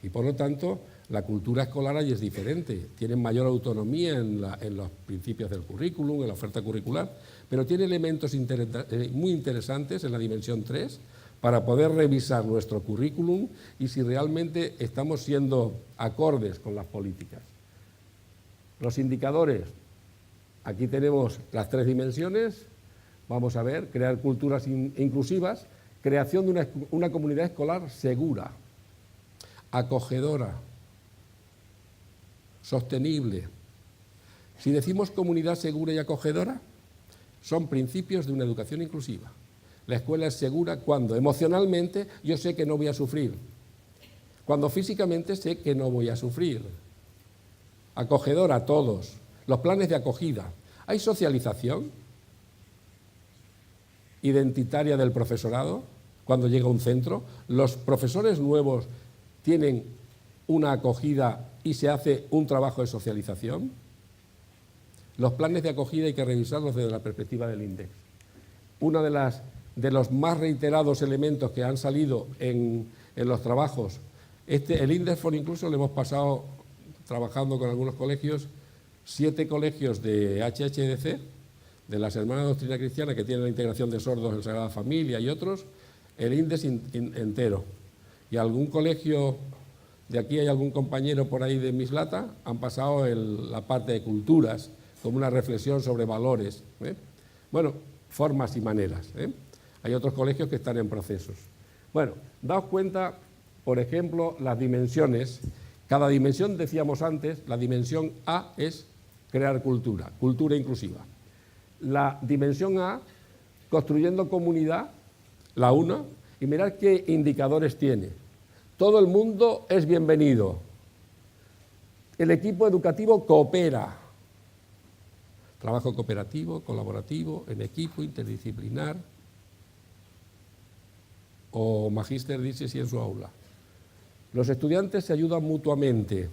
y por lo tanto la cultura escolar allí es diferente, tienen mayor autonomía en los principios del currículum, en la oferta curricular, pero tiene elementos muy interesantes en la dimensión 3 para poder revisar nuestro currículum y si realmente estamos siendo acordes con las políticas. Los indicadores, aquí tenemos las 3 dimensiones, vamos a ver, crear culturas inclusivas, creación de una comunidad escolar segura, acogedora, sostenible. Si decimos comunidad segura y acogedora, son principios de una educación inclusiva. La escuela es segura cuando emocionalmente yo sé que no voy a sufrir, cuando físicamente sé que no voy a sufrir. Acogedor a todos, los planes de acogida. ¿Hay socialización identitaria del profesorado cuando llega a un centro? ¿Los profesores nuevos tienen una acogida y se hace un trabajo de socialización? Los planes de acogida hay que revisarlos desde la perspectiva del INDEX. Uno de los más reiterados elementos que han salido en los trabajos, el INDEXFOR incluso le hemos pasado, trabajando con algunos colegios, 7 colegios de HHDC, de las Hermanas de Doctrina Cristiana, que tienen la integración de sordos en Sagrada Familia y otros, el INDEX entero. Y algún colegio, de aquí hay algún compañero por ahí de Mislata, han pasado la parte de culturas, como una reflexión sobre valores. Bueno, formas y maneras. Hay otros colegios que están en procesos. Bueno, daos cuenta, por ejemplo, las dimensiones. Cada dimensión, decíamos antes, la dimensión A es crear cultura, cultura inclusiva. La dimensión A, construyendo comunidad, la 1, y mirad qué indicadores tiene. Todo el mundo es bienvenido. El equipo educativo coopera. Trabajo cooperativo, colaborativo, en equipo, interdisciplinar, o magíster dice si en su aula. Los estudiantes se ayudan mutuamente.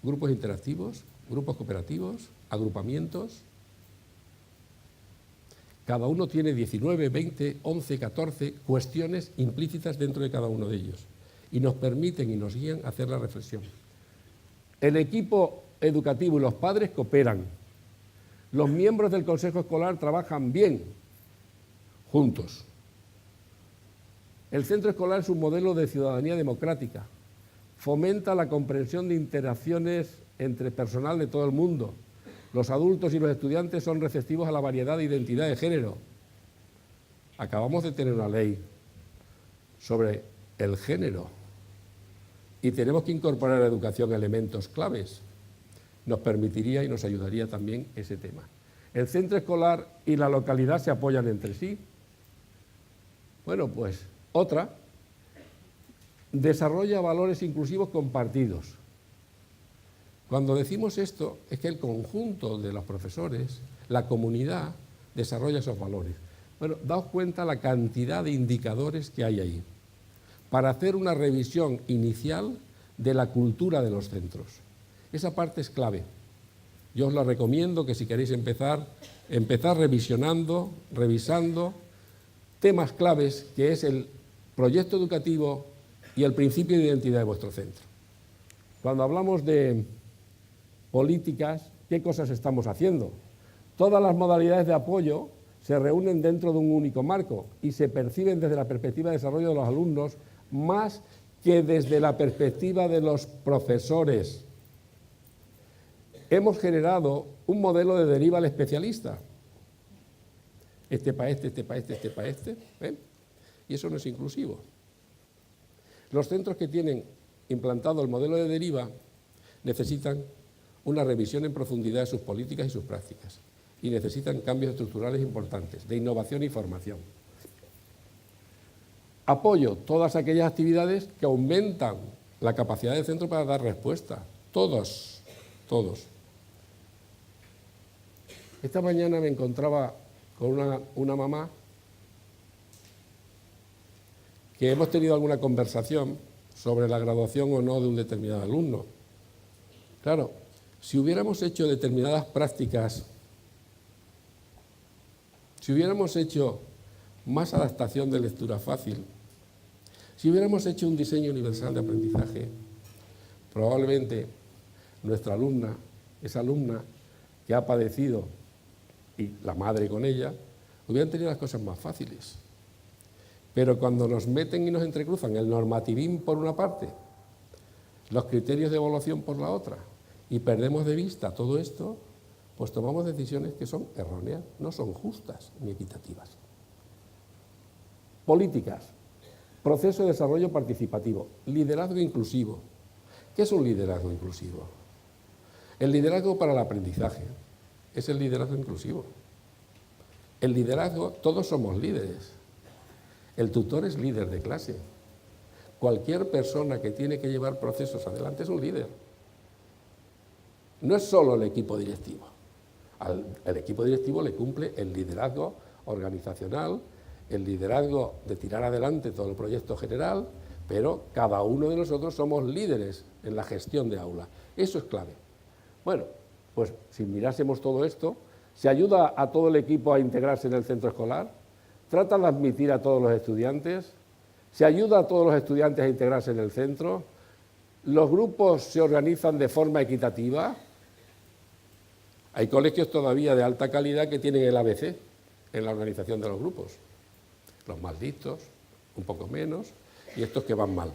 Grupos interactivos, grupos cooperativos, agrupamientos. Cada uno tiene 19, 20, 11, 14 cuestiones implícitas dentro de cada uno de ellos y nos permiten y nos guían a hacer la reflexión. El equipo educativo y los padres cooperan. Los miembros del consejo escolar trabajan bien, juntos. El centro escolar es un modelo de ciudadanía democrática. Fomenta la comprensión de interacciones entre personal de todo el mundo. Los adultos y los estudiantes son receptivos a la variedad de identidad de género. Acabamos de tener una ley sobre el género y tenemos que incorporar a la educación elementos claves. Nos permitiría y nos ayudaría también ese tema. El centro escolar y la localidad se apoyan entre sí. Bueno, pues otra, desarrolla valores inclusivos compartidos. Cuando decimos esto, es que el conjunto de los profesores, la comunidad, desarrolla esos valores. Bueno, daos cuenta la cantidad de indicadores que hay ahí para hacer una revisión inicial de la cultura de los centros. Esa parte es clave. Yo os la recomiendo que si queréis empezar revisionando, revisando temas claves, que es el proyecto educativo y el principio de identidad de vuestro centro. Cuando hablamos de políticas, ¿qué cosas estamos haciendo? Todas las modalidades de apoyo se reúnen dentro de un único marco y se perciben desde la perspectiva de desarrollo de los alumnos más que desde la perspectiva de los profesores. Hemos generado un modelo de deriva al especialista. Este para este, este para este, este para este. Y eso no es inclusivo. Los centros que tienen implantado el modelo de deriva necesitan una revisión en profundidad de sus políticas y sus prácticas y necesitan cambios estructurales importantes de innovación y formación. Apoyo todas aquellas actividades que aumentan la capacidad del centro para dar respuesta. Todos. Esta mañana me encontraba con una mamá que hemos tenido alguna conversación sobre la graduación o no de un determinado alumno. Claro, si hubiéramos hecho determinadas prácticas, si hubiéramos hecho más adaptación de lectura fácil, si hubiéramos hecho un diseño universal de aprendizaje, probablemente nuestra alumna, esa alumna que ha padecido, y la madre con ella, hubieran tenido las cosas más fáciles. Pero cuando nos meten y nos entrecruzan el normativín por una parte, los criterios de evaluación por la otra, y perdemos de vista todo esto, pues tomamos decisiones que son erróneas, no son justas ni equitativas. Políticas, proceso de desarrollo participativo, liderazgo inclusivo. ¿Qué es un liderazgo inclusivo? El liderazgo para el aprendizaje es el liderazgo inclusivo. El liderazgo, todos somos líderes. El tutor es líder de clase. Cualquier persona que tiene que llevar procesos adelante es un líder. No es solo el equipo directivo. Al equipo directivo le cumple el liderazgo organizacional, el liderazgo de tirar adelante todo el proyecto general, pero cada uno de nosotros somos líderes en la gestión de aula. Eso es clave. Bueno, pues si mirásemos todo esto, ¿se ayuda a todo el equipo a integrarse en el centro escolar? ¿Tratan de admitir a todos los estudiantes? ¿Se ayuda a todos los estudiantes a integrarse en el centro? ¿Los grupos se organizan de forma equitativa? Hay colegios todavía de alta calidad que tienen el ABC en la organización de los grupos. Los más listos, un poco menos, y estos que van mal.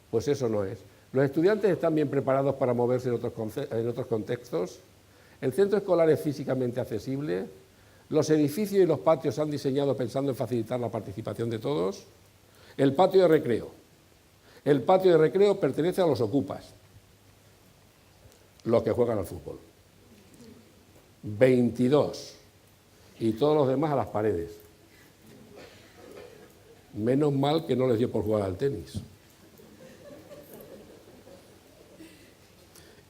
Pues eso no es. Los estudiantes están bien preparados para moverse en otros contextos. El centro escolar es físicamente accesible. Los edificios y los patios se han diseñado pensando en facilitar la participación de todos. El patio de recreo. El patio de recreo pertenece a los ocupas, los que juegan al fútbol. 22. Y todos los demás a las paredes. Menos mal que no les dio por jugar al tenis.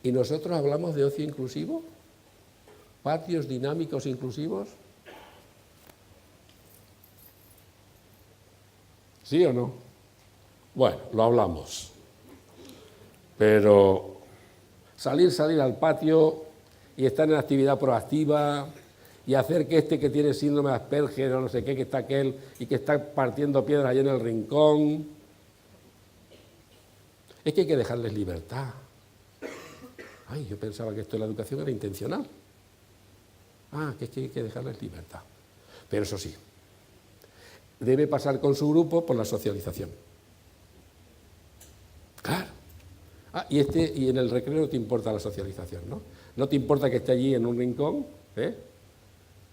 ¿Y nosotros hablamos de ocio inclusivo? ¿Patios dinámicos inclusivos? ¿Sí o no? Bueno, lo hablamos. Pero salir al patio y estar en actividad proactiva y hacer que este que tiene síndrome de Asperger o no sé qué, que está aquel y que está partiendo piedras allá en el rincón, es que hay que dejarles libertad. Ay, yo pensaba que esto de la educación era intencional. Que es que hay que dejarles libertad. Pero eso sí, debe pasar con su grupo por la socialización. Claro. Y en el recreo no te importa la socialización, ¿no? No te importa que esté allí en un rincón,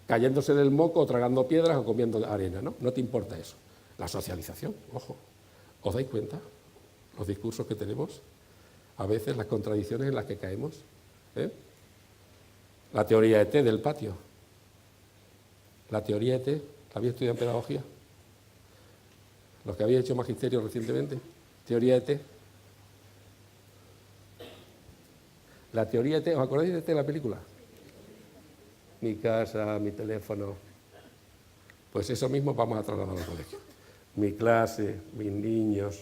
cayéndose del moco, o tragando piedras o comiendo arena, ¿no? No te importa eso. La socialización, ojo. ¿Os dais cuenta? Los discursos que tenemos, a veces las contradicciones en las que caemos. La teoría ET del patio. La teoría ET, ¿la habéis estudiado en pedagogía? Los que habéis hecho magisterio recientemente. Teoría ET. La teoría ET, ¿os acordáis de ET de la película? Mi casa, mi teléfono. Pues eso mismo vamos a trasladar al colegio. Mi clase, mis niños.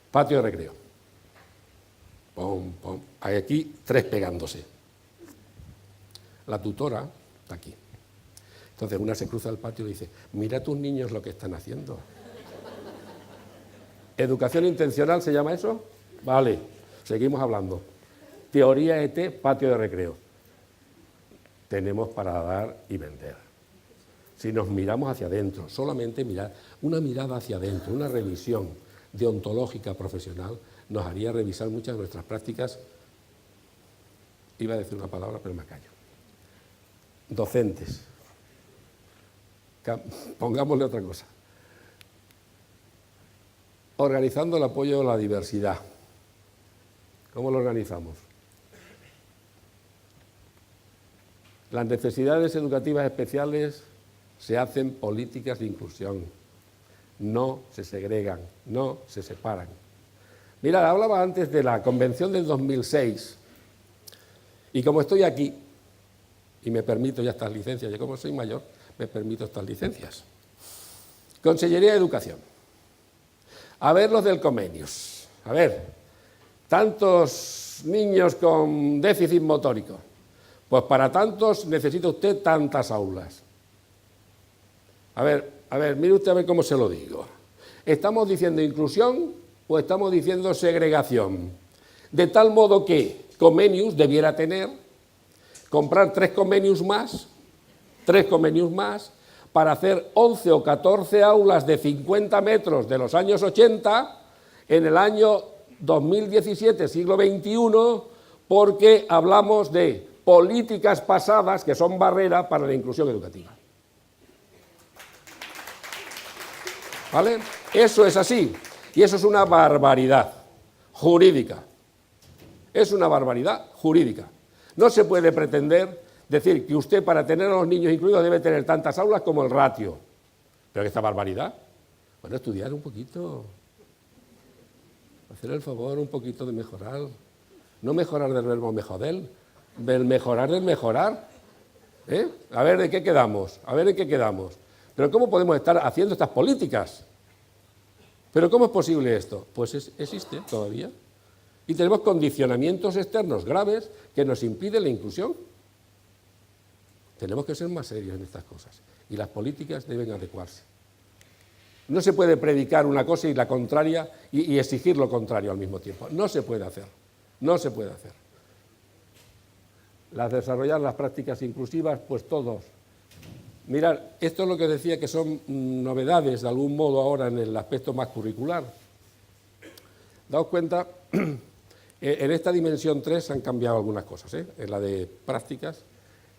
Patio de recreo. Pum, pum. Hay aquí 3 pegándose. La tutora está aquí. Entonces una se cruza el patio y dice, mira a tus niños lo que están haciendo. ¿Educación intencional se llama eso? Vale, seguimos hablando. Teoría ET, patio de recreo. Tenemos para dar y vender. Si nos miramos hacia adentro, solamente mirar, una mirada hacia adentro, una revisión deontológica profesional, nos haría revisar muchas de nuestras prácticas. Iba a decir una palabra, pero me callo. Docentes. Pongámosle otra cosa. Organizando el apoyo a la diversidad. ¿Cómo lo organizamos? Las necesidades educativas especiales se hacen políticas de inclusión. No se segregan, no se separan. Mirad, hablaba antes de la Convención del 2006 y como estoy aquí y me permito ya estas licencias, yo como soy mayor me permito estas licencias. Consellería de Educación. A ver los del Comenius. A ver, tantos niños con déficit motórico. Pues para tantos necesita usted tantas aulas. A ver, mire usted a ver cómo se lo digo. ¿Estamos diciendo inclusión o estamos diciendo segregación? De tal modo que Comenius debiera comprar 3 Comenius más, para hacer 11 o 14 aulas de 50 metros de los años 80 en el año 2017, siglo XXI, porque hablamos de políticas pasadas que son barrera para la inclusión educativa. ¿Vale? Eso es así, y eso es una barbaridad jurídica. Es una barbaridad jurídica. No se puede pretender decir que usted para tener a los niños incluidos debe tener tantas aulas como el ratio. ¿Pero qué esta barbaridad? Bueno, estudiar un poquito, hacer el favor un poquito de mejorar. No mejorar del verbo mejorar, del mejorar del mejorar. A ver de qué quedamos, a ver en qué quedamos. Pero ¿cómo podemos estar haciendo estas políticas? ¿Pero cómo es posible esto? Pues existe todavía. Y tenemos condicionamientos externos graves que nos impiden la inclusión. Tenemos que ser más serios en estas cosas. Y las políticas deben adecuarse. No se puede predicar una cosa y la contraria y exigir lo contrario al mismo tiempo. No se puede hacer. No se puede hacer. Desarrollar las prácticas inclusivas, pues todos. Mirad, esto es lo que decía que son novedades de algún modo ahora en el aspecto más curricular. Daos cuenta, en esta dimensión 3 han cambiado algunas cosas, en la de prácticas.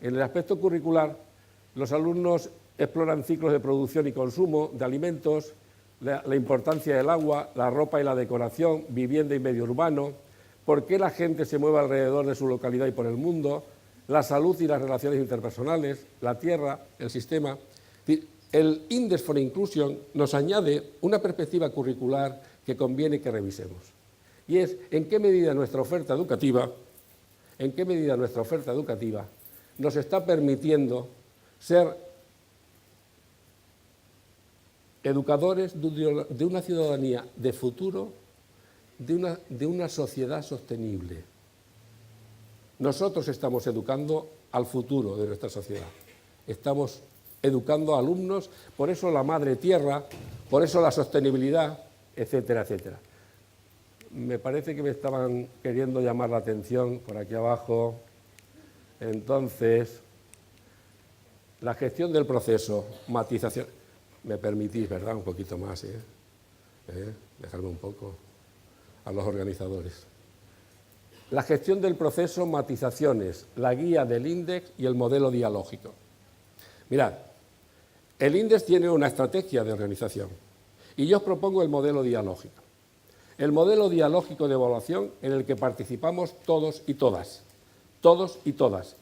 En el aspecto curricular, los alumnos exploran ciclos de producción y consumo de alimentos, la importancia del agua, la ropa y la decoración, vivienda y medio urbano, por qué la gente se mueve alrededor de su localidad y por el mundo, la salud y las relaciones interpersonales, la tierra, el sistema. El Index for Inclusion nos añade una perspectiva curricular que conviene que revisemos. Y es en qué medida nuestra oferta educativa nos está permitiendo ser educadores de una ciudadanía de futuro, de una sociedad sostenible. Nosotros estamos educando al futuro de nuestra sociedad. Estamos educando a alumnos, por eso la madre tierra, por eso la sostenibilidad, etcétera, etcétera. Me parece que me estaban queriendo llamar la atención por aquí abajo. Entonces, la gestión del proceso, matización. Me permitís, ¿verdad? Un poquito más, dejarme un poco a los organizadores. La gestión del proceso, matizaciones, la guía del índice y el modelo dialógico. Mirad, el índice tiene una estrategia de organización y yo os propongo el modelo dialógico. El modelo dialógico de evaluación en el que participamos todos y todas. Todos y todas.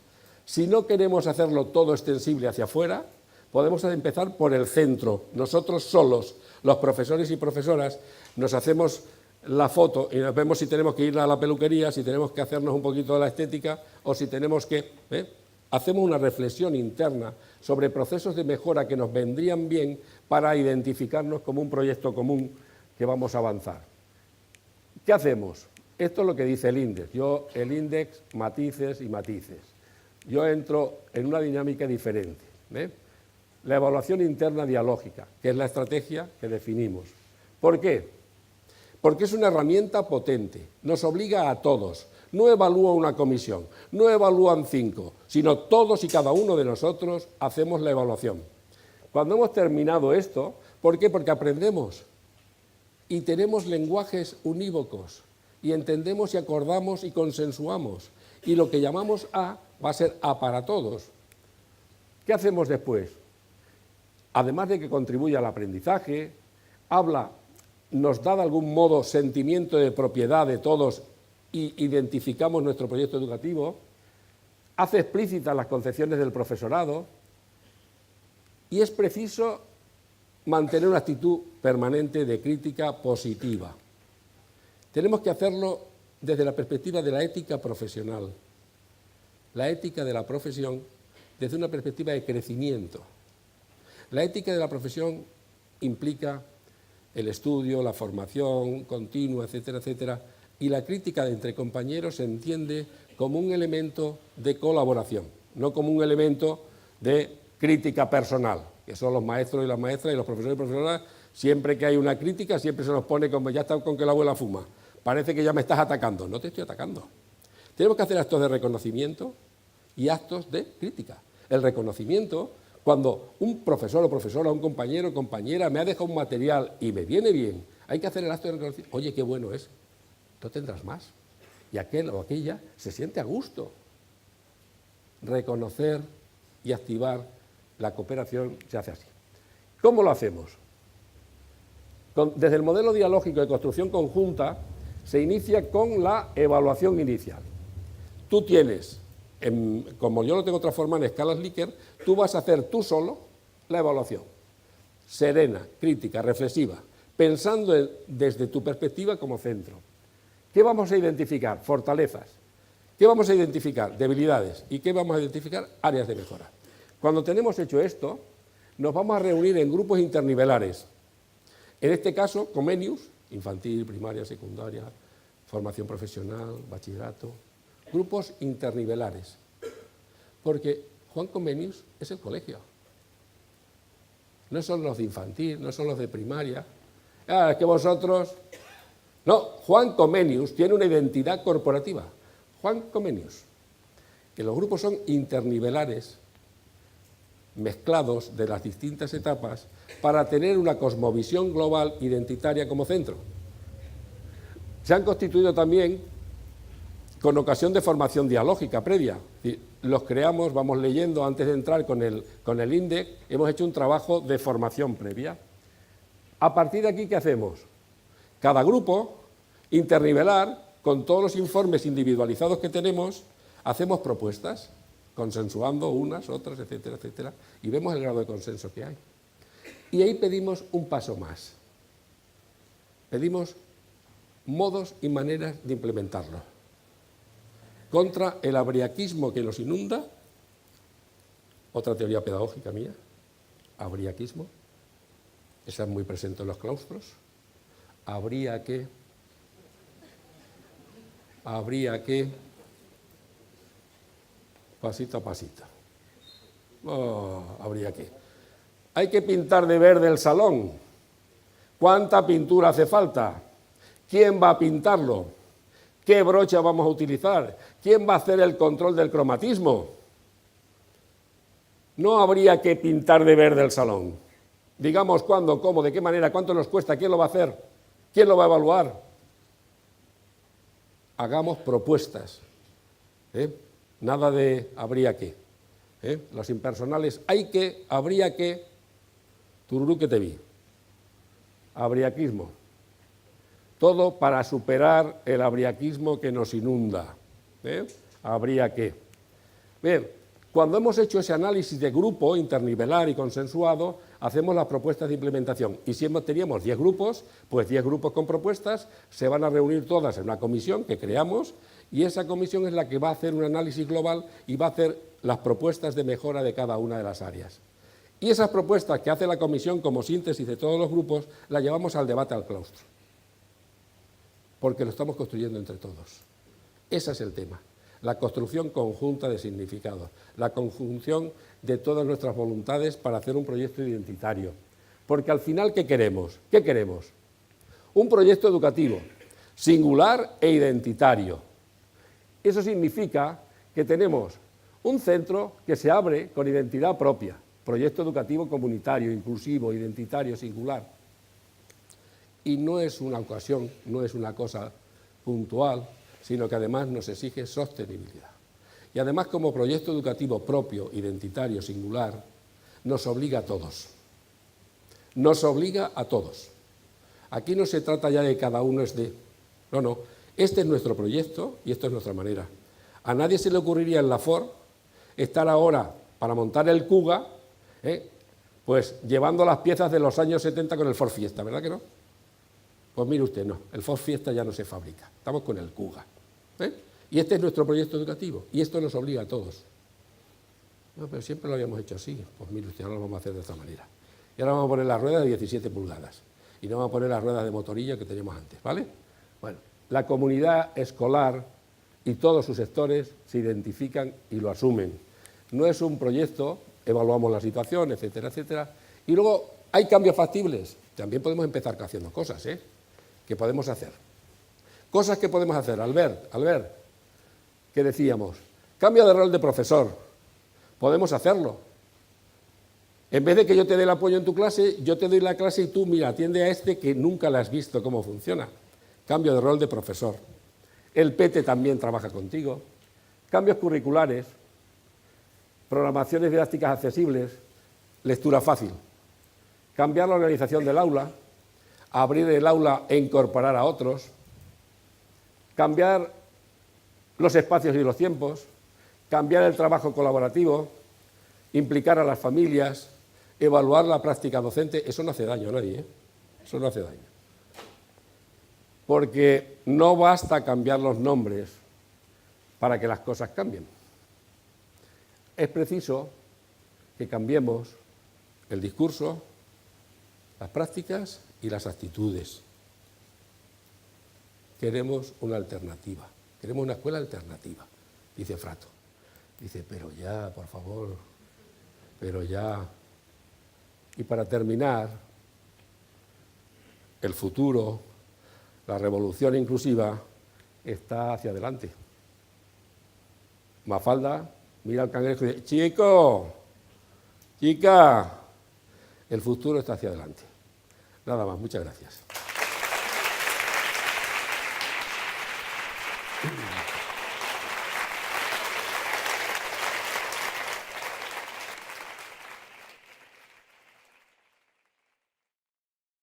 Si no queremos hacerlo todo extensible hacia afuera, podemos empezar por el centro. Nosotros solos, los profesores y profesoras, nos hacemos la foto y nos vemos si tenemos que ir a la peluquería, si tenemos que hacernos un poquito de la estética o si tenemos que... Hacemos una reflexión interna sobre procesos de mejora que nos vendrían bien para identificarnos como un proyecto común que vamos a avanzar. ¿Qué hacemos? Esto es lo que dice el índice. El índice, matices y matices. Yo entro en una dinámica diferente. La evaluación interna dialógica, que es la estrategia que definimos. ¿Por qué? Porque es una herramienta potente, nos obliga a todos. No evalúa una comisión, no evalúan 5, sino todos y cada uno de nosotros hacemos la evaluación. Cuando hemos terminado esto, ¿por qué? Porque aprendemos y tenemos lenguajes unívocos y entendemos y acordamos y consensuamos. Y lo que llamamos A va a ser A para todos. ¿Qué hacemos después? Además de que contribuye al aprendizaje, nos da de algún modo sentimiento de propiedad de todos y identificamos nuestro proyecto educativo, hace explícitas las concepciones del profesorado y es preciso mantener una actitud permanente de crítica positiva. Tenemos que hacerlo desde la perspectiva de la ética profesional, la ética de la profesión desde una perspectiva de crecimiento. La ética de la profesión implica el estudio, la formación continua, etcétera, etcétera, y la crítica entre compañeros se entiende como un elemento de colaboración, no como un elemento de crítica personal, que son los maestros y las maestras y los profesores y profesoras. Siempre que hay una crítica, siempre se nos pone como ya está con que la abuela fuma. Parece que ya me estás atacando. No te estoy atacando. Tenemos que hacer actos de reconocimiento y actos de crítica. El reconocimiento, cuando un profesor o profesora, un compañero o compañera me ha dejado un material y me viene bien, hay que hacer el acto de reconocimiento. Oye, qué bueno es. No tendrás más. Y aquel o aquella se siente a gusto. Reconocer y activar la cooperación se hace así. ¿Cómo lo hacemos? Desde el modelo dialógico de construcción conjunta se inicia con la evaluación inicial. Tú tienes, como yo lo tengo transformado en escalas Likert, tú vas a hacer tú solo la evaluación. serena, crítica, reflexiva, pensando desde tu perspectiva como centro. ¿Qué vamos a identificar? Fortalezas. ¿Qué vamos a identificar? Debilidades. ¿Y qué vamos a identificar? Áreas de mejora. Cuando tenemos hecho esto, nos vamos a reunir en grupos internivelares. En este caso, Comenius, infantil, primaria, secundaria, formación profesional, bachillerato, grupos internivelares. Porque Juan Comenius es el colegio. No son los de infantil, no son los de primaria. Ah, es que vosotros... No, Juan Comenius tiene una identidad corporativa. Juan Comenius. Que los grupos son internivelares, mezclados de las distintas etapas, para tener una cosmovisión global identitaria como centro. Se han constituido también con ocasión de formación dialógica previa. Los creamos, vamos leyendo antes de entrar con el INDEC, hemos hecho un trabajo de formación previa. A partir de aquí, ¿qué hacemos? Cada grupo, internivelar, con todos los informes individualizados que tenemos, hacemos propuestas, consensuando unas, otras, etcétera, etcétera, y vemos el grado de consenso que hay. Y ahí pedimos un paso más. Pedimos modos y maneras de implementarlo. Contra el abriaquismo que nos inunda, otra teoría pedagógica mía, abriaquismo, esa es muy presente en los claustros, habría que, pasito a pasito, habría que. Hay que pintar de verde el salón. ¿Cuánta pintura hace falta? ¿Quién va a pintarlo? ¿Qué brocha vamos a utilizar? ¿Quién va a hacer el control del cromatismo? No habría que pintar de verde el salón. Digamos cuándo, cómo, de qué manera, cuánto nos cuesta, quién lo va a hacer, quién lo va a evaluar. Hagamos propuestas. Nada de habría que. Los impersonales hay que, habría que, tururú que te vi. Abriaquismo. Todo para superar el abriaquismo que nos inunda. Habría que. Bien, cuando hemos hecho ese análisis de grupo, internivelar y consensuado, hacemos las propuestas de implementación. Y si teníamos 10 grupos, pues 10 grupos con propuestas se van a reunir todas en una comisión que creamos, y esa comisión es la que va a hacer un análisis global y va a hacer las propuestas de mejora de cada una de las áreas. Y esas propuestas que hace la comisión como síntesis de todos los grupos, las llevamos al debate al claustro. Porque lo estamos construyendo entre todos. Ese es el tema. La construcción conjunta de significados, la conjunción de todas nuestras voluntades para hacer un proyecto identitario. Porque al final, ¿qué queremos? ¿Qué queremos? Un proyecto educativo, singular e identitario. Eso significa que tenemos un centro que se abre con identidad propia, proyecto educativo comunitario, inclusivo, identitario, singular. Y no es una ocasión, no es una cosa puntual, sino que además nos exige sostenibilidad. Y además, como proyecto educativo propio, identitario, singular, nos obliga a todos. Nos obliga a todos. Aquí no se trata ya de cada uno es de... No, no. Este es nuestro proyecto y esto es nuestra manera. A nadie se le ocurriría en la FOR estar ahora para montar el CUGA, pues llevando las piezas de los años 70 con el Ford Fiesta, ¿verdad que no? Pues mire usted, no, el Ford Fiesta ya no se fabrica, estamos con el CUGA. Y este es nuestro proyecto educativo y esto nos obliga a todos. No, pero siempre lo habíamos hecho así. Pues mire usted, ahora lo vamos a hacer de esta manera. Y ahora vamos a poner las ruedas de 17 pulgadas y no vamos a poner las ruedas de motorilla que teníamos antes, ¿vale? Bueno, la comunidad escolar y todos sus sectores se identifican y lo asumen. No es un proyecto, evaluamos la situación, etcétera, etcétera. Y luego hay cambios factibles. También podemos empezar haciendo cosas, que podemos hacer. Cosas que podemos hacer. Albert, ¿qué decíamos? Cambio de rol de profesor. Podemos hacerlo. En vez de que yo te dé el apoyo en tu clase, yo te doy la clase y tú, mira, atiende a este que nunca le has visto cómo funciona. Cambio de rol de profesor. El PT también trabaja contigo. Cambios curriculares, programaciones didácticas accesibles, lectura fácil. Cambiar la organización del aula, abrir el aula e incorporar a otros. Cambiar los espacios y los tiempos. Cambiar el trabajo colaborativo. Implicar a las familias. evaluar la práctica docente, eso no hace daño a nadie, ¿eh? Eso no hace daño. Porque no basta cambiar los nombres para que las cosas cambien. Es preciso que cambiemos el discurso, las prácticas y las actitudes. Queremos una alternativa, queremos una escuela alternativa, dice Frato. Dice, pero ya, por favor, pero ya. Y para terminar, el futuro, la revolución inclusiva, está hacia adelante. Mafalda mira al cangrejo y dice, chico, chica, el futuro está hacia adelante. Nada más, muchas gracias.